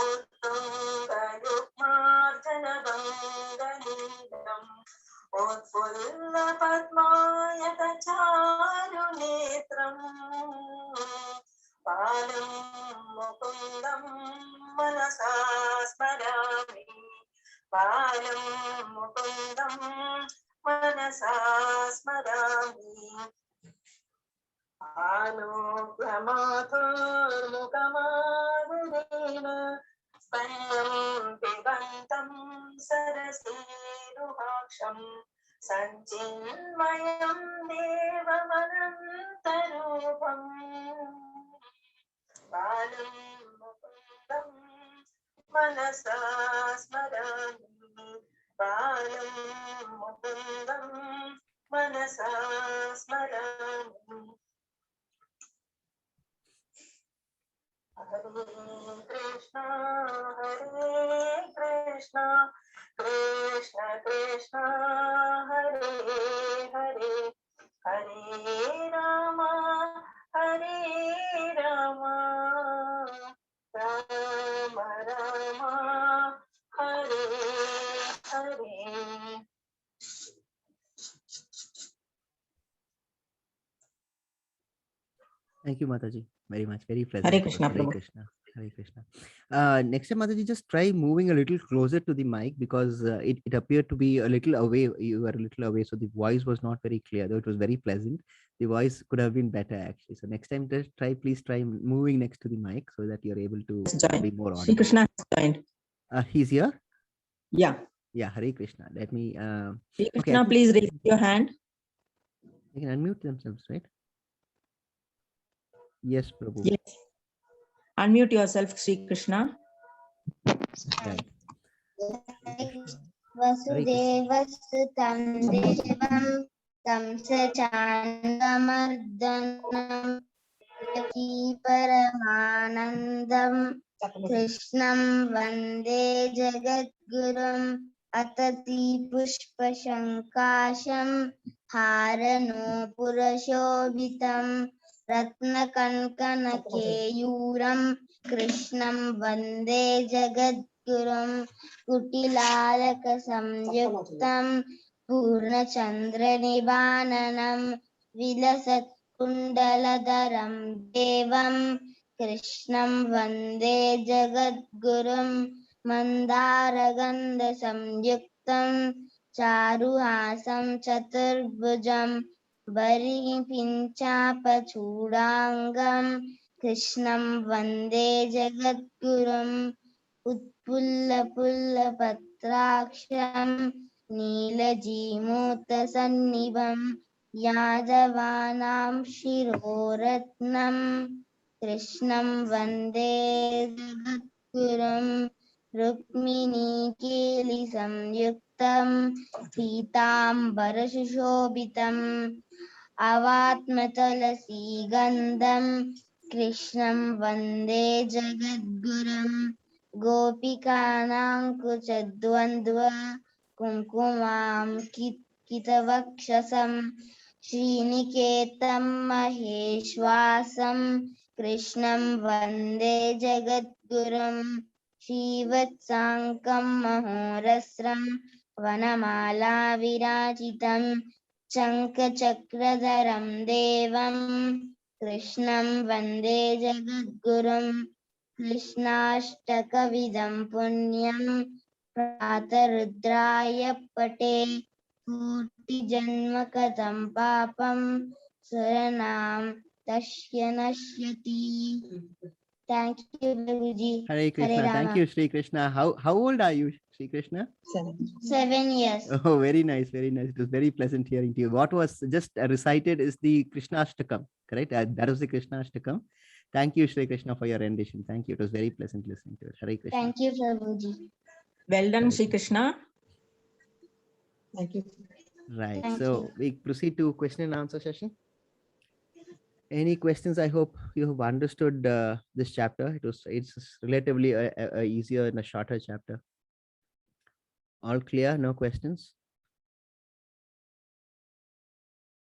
उत्तुङ्गयुग्मार्जनभङ्गम् मुकुन्दं मनसा स्मरामि बालं मुकुन्दं मनसा स्मरामि आलोकमातुर्मुखमारुणेन स्तन्यं पिबन्तं सरसीरुहाक्षं सञ्चिन्मयं देवमनन्तरूपम् बालं मुकुन्दं मनसा स्मरामि बालं मुकुन्दं मनसा स्मरामि हरे Krishna Krishna Krishna Hare Hare Hare Ram Ram Ram Hare Hare Thank you, Mataji, very much. Very pleasant. Hare Krishna, Hare Prabhu. Krishna. Hare Krishna. Next time, Mataji, just try moving a little closer to the mic because it appeared to be a little away. You were a little away, so the voice was not very clear, though it was very pleasant. The voice could have been better, actually. So next time, just please try moving next to the mic so that you're able to be more Sri audible. Krishna has joined. He's here? Yeah. Yeah, Hare Krishna. Let me... Sri okay, Krishna, please raise your hand. They can unmute themselves, right? Yes, Prabhu. Yes. Unmute yourself, Sri Krishna. Right. वसुदेवसुतं देवं तं स चान्दमर्दनं देवकी परमानन्दं कृष्णं वन्दे जगद्गुरुम् अतति पुष्पशङ्काशं हारनूपुरशोभितं रत्नकङ्कणकेयूरं कृष्णं वन्दे जगद्गुरुं कुटिलालकसंयुक्तं पूर्णचन्द्रनिवाननं विलसत्कुण्डलधरं देवं कृष्णं वन्दे जगद्गुरुं मन्दारगन्धसंयुक्तं चारुहासं चतुर्भुजं बर्हिपिञ्चापचूडाङ्गं कृष्णं वन्दे जगद्गुरुम् उत्पुल्लपुल्लपत्राक्षं नीलजीमूतसन्निभं यादवानां शिरोरत्नं कृष्णं वन्दे जगद्गुरुं रुक्मिणीकेलिसंयुक्तं पीताम्बरसुशोभितम् अवात्मतुलसीगन्धं कृष्णं वन्दे जगद्गुरुम् गोपिकानां कुचद्वन्द्व कुङ्कुमां कितवक्षसं श्रीनिकेतं महेश्वासं कृष्णं वन्दे जगद्गुरुं श्रीवत्साङ्कं महोरस्रं वनमाला विराजितं शङ्खचक्रधरं देवं कृष्णं वन्दे जगद्गुरुं कृष्णाष्टकविधं पुण्यं प्रातरुद्राय पटे कोटिजन्मकृतं पापं सुरनां तस्य नश्यति. Thank you, Prabhuji. Hare Krishna. Rama. Thank you, Sri Krishna. How old are you, Sri Krishna? 7 years. Oh, very nice, very nice. It was very pleasant hearing to you. What was just recited is the Krishnashtakam, correct? That was the Krishnashtakam. Thank you, Sri Krishna, for your rendition. Thank you. It was very pleasant listening to it. Hare Krishna. Thank you, Prabhuji. Well done, Hare Sri Krishna. Thank you. Right. Thank So you. we proceed to question and answer session. Any questions? I hope you have understood this chapter. It's relatively a easier and a shorter chapter. All clear? No questions?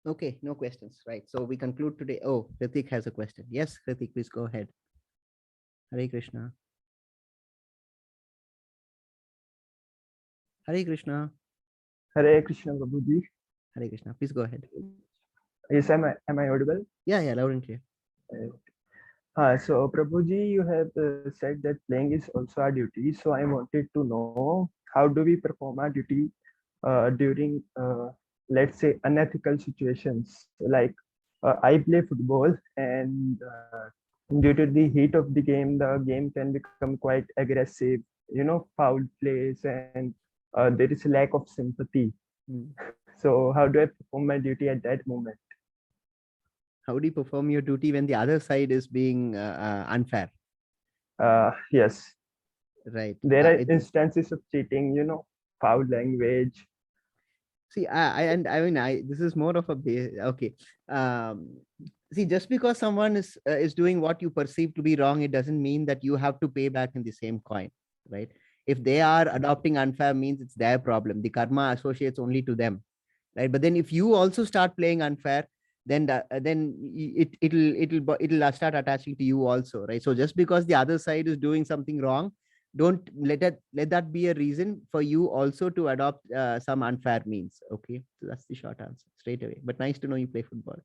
Okay, no questions. Right. So we conclude today. Oh, Ritik has a question. Yes, Ritik, please go ahead. Hare Krishna. Hare Krishna. Hare Krishna, Prabhuji. Hare Krishna. Please go ahead. Yes, am I audible? Yeah, loud and clear. So Prabhuji, you have said that playing is also our duty. So I wanted to know, how do we perform our duty during, let's say, unethical situations? Like I play football, and due to the heat of the game can become quite aggressive. Foul plays, and there is a lack of sympathy. Hmm. So how do I perform my duty at that moment? How do you perform your duty when the other side is being unfair? Yes, Right. there are instances of cheating, foul language. See, I mean, this is more of a okay. Um, See, just because someone is doing what you perceive to be wrong, it doesn't mean that you have to pay back in the same coin, right? If they are adopting unfair means, it's their problem. The karma associates only to them, right? But then if you also start playing unfair, then it'll start attaching to you also, right? So just because the other side is doing something wrong, don't let that be a reason for you also to adopt some unfair means. Okay, so that's the short answer straight away. But nice to know you play football.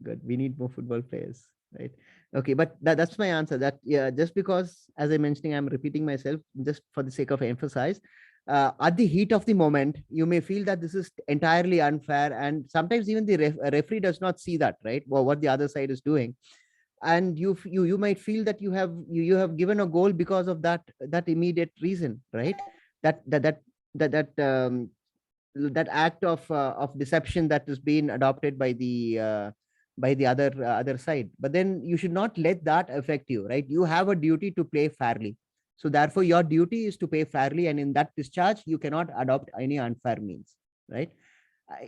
Good, we need more football players, right? Okay, but that's my answer. That, yeah, just because, as I mentioning, I'm repeating myself just for the sake of emphasize. At the heat of the moment, you may feel that this is entirely unfair, and sometimes even the referee does not see that, right? Well, what the other side is doing, and you might feel that you have given a goal because of that immediate reason, right? that that that that act of deception that is being adopted by the other side. But then you should not let that affect you, right? You have a duty to play fairly, so therefore your duty is to pay fairly, and in that discharge you cannot adopt any unfair means, right?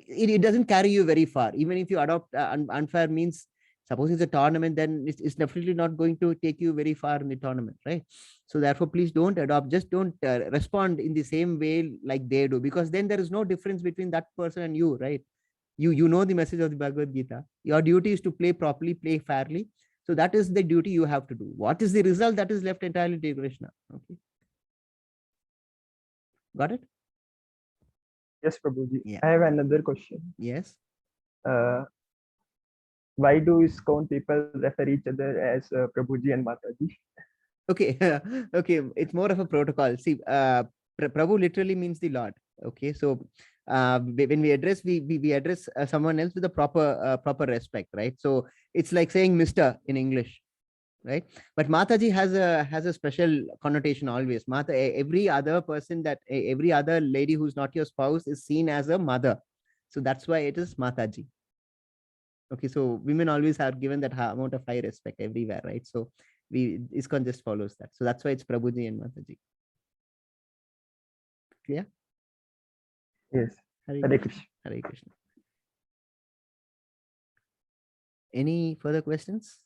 It doesn't carry you very far. Even if you adopt unfair means, suppose it's a tournament, then it's definitely not going to take you very far in the tournament, right? So therefore, please don't adopt, just don't respond in the same way like they do, because then there is no difference between that person and you, right? You know the message of the Bhagavad Gita. Your duty is to play properly, play fairly. So that is the duty you have to do. What is the result? That is left entirely to Krishna. Okay, got it? Yes, Prabhuji. Yeah. I have another question. Yes. Uh, why do ISKCON people refer each other as Prabhuji and Mataji? Okay. Okay, it's more of a protocol. See, Prabhu literally means the Lord. Okay, so when we address, we address someone else with a proper respect, right? So it's like saying Mr. in English, right? But Mataji has a special connotation always. Every other person, every other lady who's not your spouse is seen as a mother, so that's why it is Mataji. Okay, so women always are given that amount of high respect everywhere, right? So ISKCON just follows that. So that's why it's Prabhuji and Mataji. Clear? Yes. Hare Hare Krishna. Krishna. Hare Krishna. Any further questions?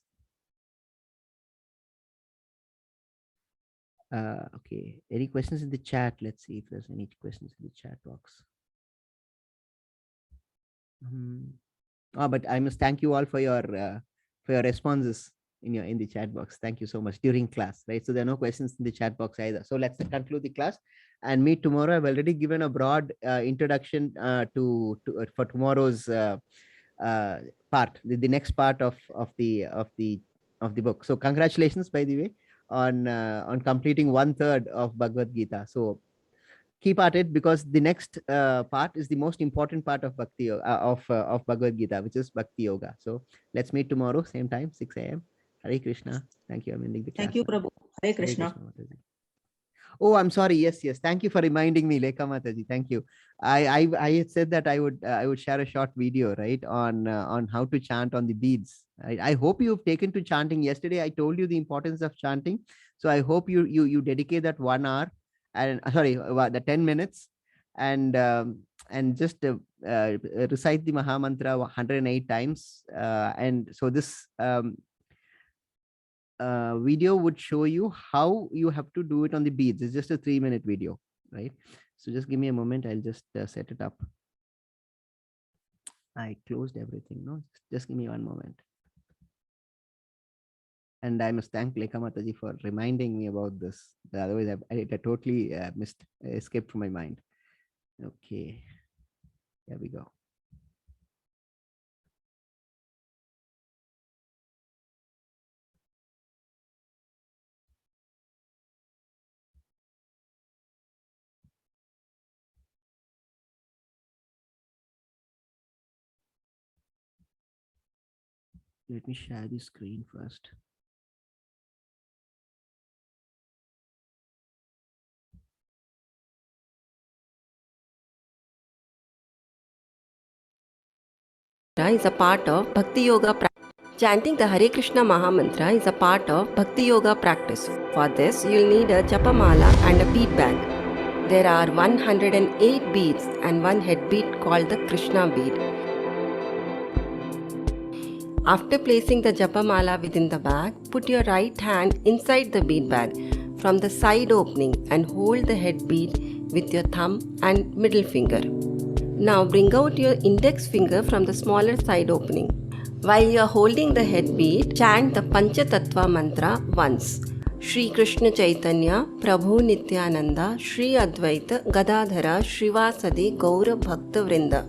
Okay. Any questions in the chat? Let's see if there's any questions in the chat box. But I must thank you all for your responses in the chat box. Thank you so much during class, right? So there are no questions in the chat box either. So let's conclude the class and meet tomorrow. I've already given a broad introduction for tomorrow's part, the next part of the book. So congratulations, by the way, on completing 1/3 of Bhagavad Gita. So keep at it, because the next part is the most important part of of Bhagavad Gita, which is Bhakti Yoga. So let's meet tomorrow, same time, 6 a.m. Hare Krishna. Thank you. I'm ending the class. Thank you, Now. Prabhu. Hare Hare Krishna. Krishna, Mataji. Oh, I'm sorry. Yes, yes. Thank you for reminding me, Lekha Mataji. Thank you. I had said that I would share a short video, right, on how to chant on the beads. I hope you've taken to chanting. Yesterday I told you the importance of chanting, so I hope you dedicate that 1 hour, and sorry, the 10 minutes, and just recite the Maha Mantra 108 times. And so this video would show you how you have to do it on the beads. It's just a 3-minute video, right? So just give me a moment. I'll just set it up. I closed everything. No, just give me one moment. And I must thank Lekha Mataji for reminding me about this. Otherwise, I totally escaped from my mind. Okay, here we go. Let me share the screen first. Is a part of Bhakti Yoga practice. Chanting the Hare Krishna Maha Mantra is a part of Bhakti Yoga practice. For this, you'll need a japamala and a bead bag. There are 108 beads and one head bead called the Krishna bead. After placing the japamala within the bag, put your right hand inside the bead bag from the side opening and hold the head bead with your thumb and middle finger. Now bring out your index finger from the smaller side opening. While you are holding the head bead, chant the Panchatattva mantra once. Shri Krishna Chaitanya, Prabhu Nityananda, Shri Advaita, Gadadhara, Shrivasadi, Gaura Bhakta Vrinda.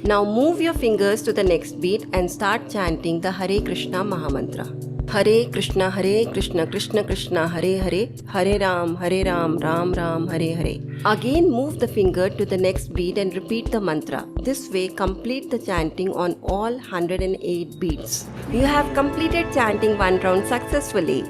Now move your fingers to the next beat and start chanting the Hare Krishna Mahamantra. Hare Krishna, Krishna Krishna, Hare Hare, Hare Ram, Ram Ram, Hare Hare. Again move the finger to the next beat and repeat the mantra. This way complete the chanting on all 108 beats. You have completed chanting one round successfully.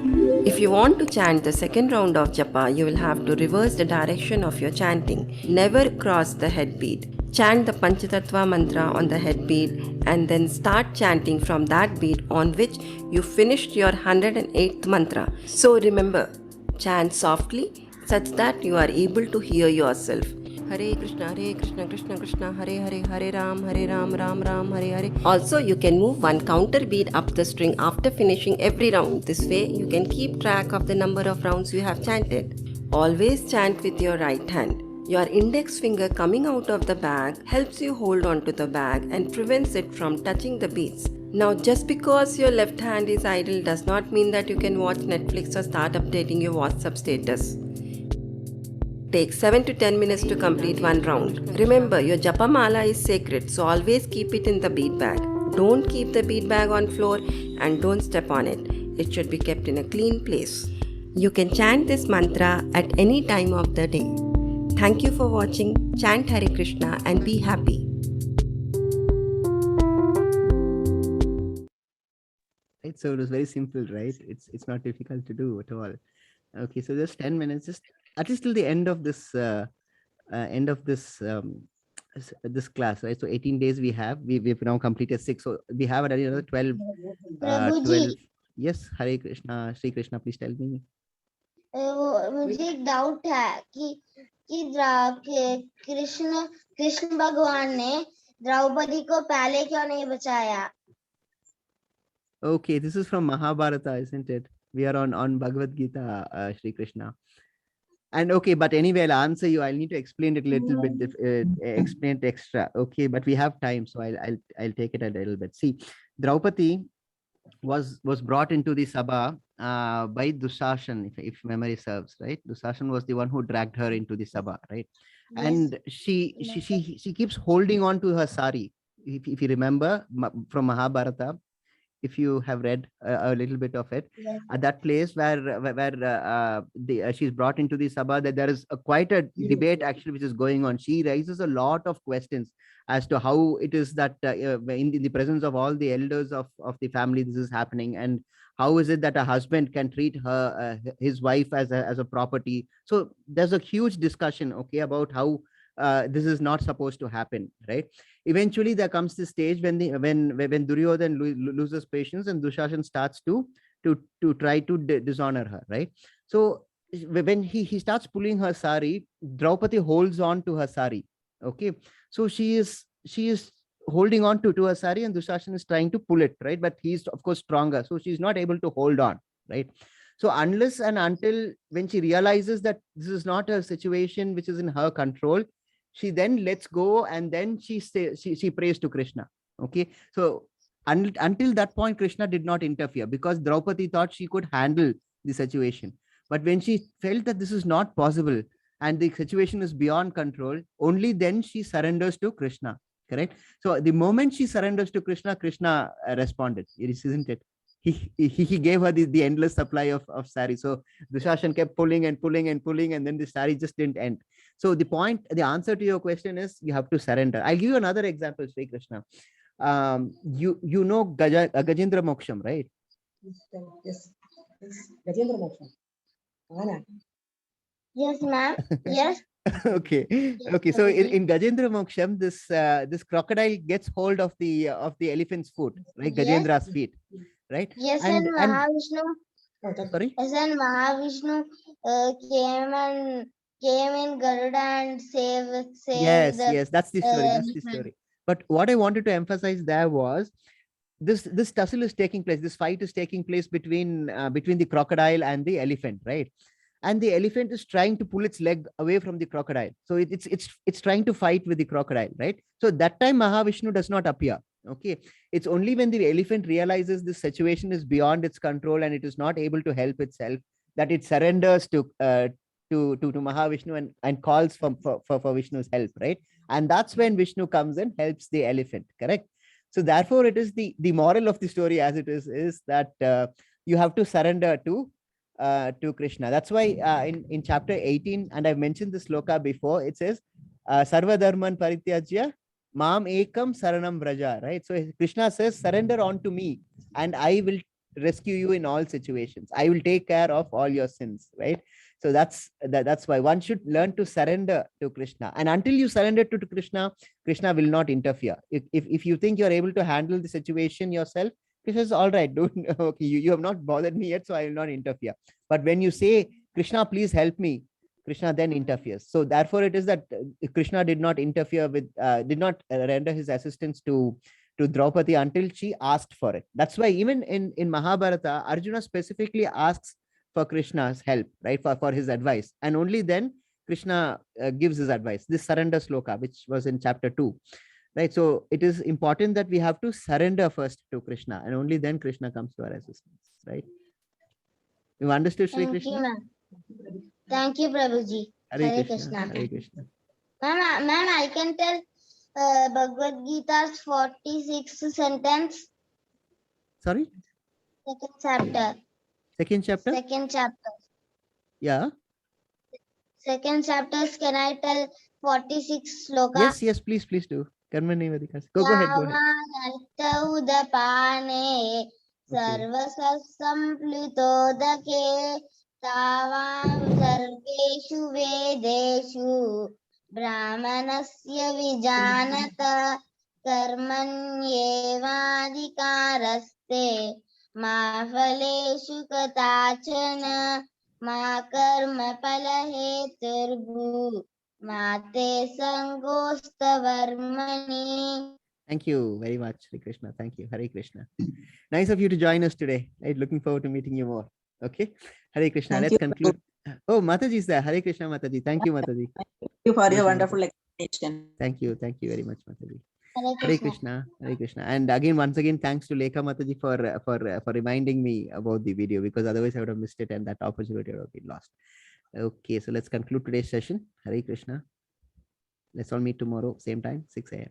If you want to chant the second round of japa, you will have to reverse the direction of your chanting. Never cross the head beat. Chant the Panchatattva mantra on the head beat and then start chanting from that beat on which you finished your 108th mantra. So remember, chant softly such that you are able to hear yourself. Hare Krishna, Krishna Krishna, Hare Hare, Hare Ram, Ram Ram, Hare Hare. Also, you can move one counter beat up the string after finishing every round. This way, you can keep track of the number of rounds you have chanted. Always chant with your right hand. Your index finger coming out of the bag helps you hold on to the bag and prevents it from touching the beads. Now, just because your left hand is idle does not mean that you can watch Netflix or start updating your WhatsApp status. Take 7 to 10 minutes to complete one round. Remember, your japamala is sacred, so always keep it in the bead bag. Don't keep the bead bag on floor and don't step on it. It should be kept in a clean place. You can chant this mantra at any time of the day. Thank you for watching. Chant Hare Krishna and be happy. Right, so it was very simple, right? It's not difficult to do at all. Okay, so just 10 minutes, just at least till the end of this this class, right? So 18 days we've now completed 6, so we have another 12. 12. Yes, Hare Krishna, Shri Krishna, please tell me. मुझे एक doubt है कि कृष्ण भगवान ने द्रौपदी को पहले क्यों नहीं बचाया? Okay, this is from Mahabharata, isn't it? We are on Bhagavad Gita, Shri Krishna. And okay, but anyway, I'll answer you. I'll need to explain it a little bit, explain it extra. Okay, but we have time, so I'll take it a little bit. See, Draupadi was brought into the Sabha by Dushasan, if memory serves, right? Dushasan was the one who dragged her into the Sabha, right? Yes. And she keeps holding on to her sari. If you remember from Mahabharata, if you have read a little bit of it, yes. At that place where she's brought into the Sabha, that there is quite a debate actually which is going on. She raises a lot of questions as to how it is that in the presence of all the elders of the family this is happening, and how is it that a husband can treat her his wife as a property. So there's a huge discussion, okay, about how this is not supposed to happen, right? Eventually there comes this stage when Duryodhan loses patience and Dushasan starts to try to dishonor her, right? So when he starts pulling her sari, Draupadi holds on to her sari, okay? So she is holding on to her sari and Dushasan is trying to pull it, right? But he's of course stronger, so she's not able to hold on, right? So unless and until when she realizes that this is not a situation which is in her control, she then lets go, and then she prays to Krishna. Okay, so until that point, Krishna did not interfere because Draupadi thought she could handle the situation. But when she felt that this is not possible and the situation is beyond control, only then she surrenders to Krishna. Correct. So the moment she surrenders to Krishna, Krishna responded. Isn't it? He gave her the endless supply of sari. So Dushasan kept pulling and pulling and pulling, and then the sari just didn't end. So the answer to your question is you have to surrender. I'll give you another example, Sri Krishna. you know Gajendra Moksham, right? Yes. Gajendra Moksha. Anna. Yes, ma'am. Yes. Okay. Yes, Okay, so Prabhuji. in Gajendra Moksham, this crocodile gets hold of the elephant's foot, right? Yes. Gajendra's feet, right? Yes, And and Mahavishnu. sorry. Yes, and Mahavishnu came in Garuda and saved Yes, the yes, that's the story. That's the elephant. story. But what I wanted to emphasize there was this tussle is taking place. This fight is taking place between the crocodile and the elephant, right? And the elephant is trying to pull its leg away from the crocodile. So it's trying to fight with the crocodile, right? So that time Mahavishnu does not appear. Okay, it's only when the elephant realizes the situation is beyond its control and it is not able to help itself that it surrenders to Mahavishnu and calls for Vishnu's help, right? And that's when Vishnu comes and helps the elephant, correct? So therefore, it is the moral of the story as it is that you have to surrender to Krishna. That's why in chapter 18, and I've mentioned this sloka before, it says, Sarva Dharman Parityajya Mam Ekam Saranam Vraja, right? So Krishna says, surrender on to me, and I will rescue you in all situations. I will take care of all your sins, right? So that's why one should learn to surrender to Krishna. And until you surrender to Krishna, Krishna will not interfere. If you think you're able to handle the situation yourself, Krishna says, all right, don't okay, you have not bothered me yet, so I will not interfere. But when you say, Krishna, please help me, Krishna then interferes. So therefore, it is that Krishna did not interfere with, did not render his assistance to Draupadi until she asked for it. That's why even in Mahabharata, Arjuna specifically asks for Krishna's help, right? For his advice. And only then Krishna gives his advice. This surrender sloka, which was in chapter 2, right? So it is important that we have to surrender first to Krishna, and only then Krishna comes to our assistance, right? You understood, Shri Thank you, Krishna? ma'am. Thank you, Prabhuji. Hare Hare Krishna, Krishna. Hare Krishna. Ma'am, I can tell Bhagavad Gita's 46th sentence, Sorry? second chapter. Second chapter? Second chapter. Yeah. Second chapters, can I tell 46 sloka? Yes, please do. Karmani Vadikas. Go ahead. Yavanarthaudapane sarvasasamplutodake tavam sarveshu vedeshu brahmanasya vijanata karmanyevadikaraste ma phaleshu katachana ma karma palaheturbu mate sangostavarmani. Thank you very much, Shri Krishna. Thank you. Hare Krishna. Nice of you to join us today. Right? Looking forward to meeting you more. Okay. Hare Krishna. Thank Let's you. conclude. Oh, Mataji is there. Hare Krishna, Mataji. Thank you, Mataji. Thank you for your Krishna wonderful Mataji. explanation. Thank you very much, Mataji. Hare Hare Krishna. Krishna, Hare Krishna. And again, once again, thanks to Lekha Mataji for reminding me about the video, because otherwise I would have missed it and that opportunity would have been lost. Okay, so let's conclude today's session. Hare Krishna. Let's all meet tomorrow, same time, 6 a.m.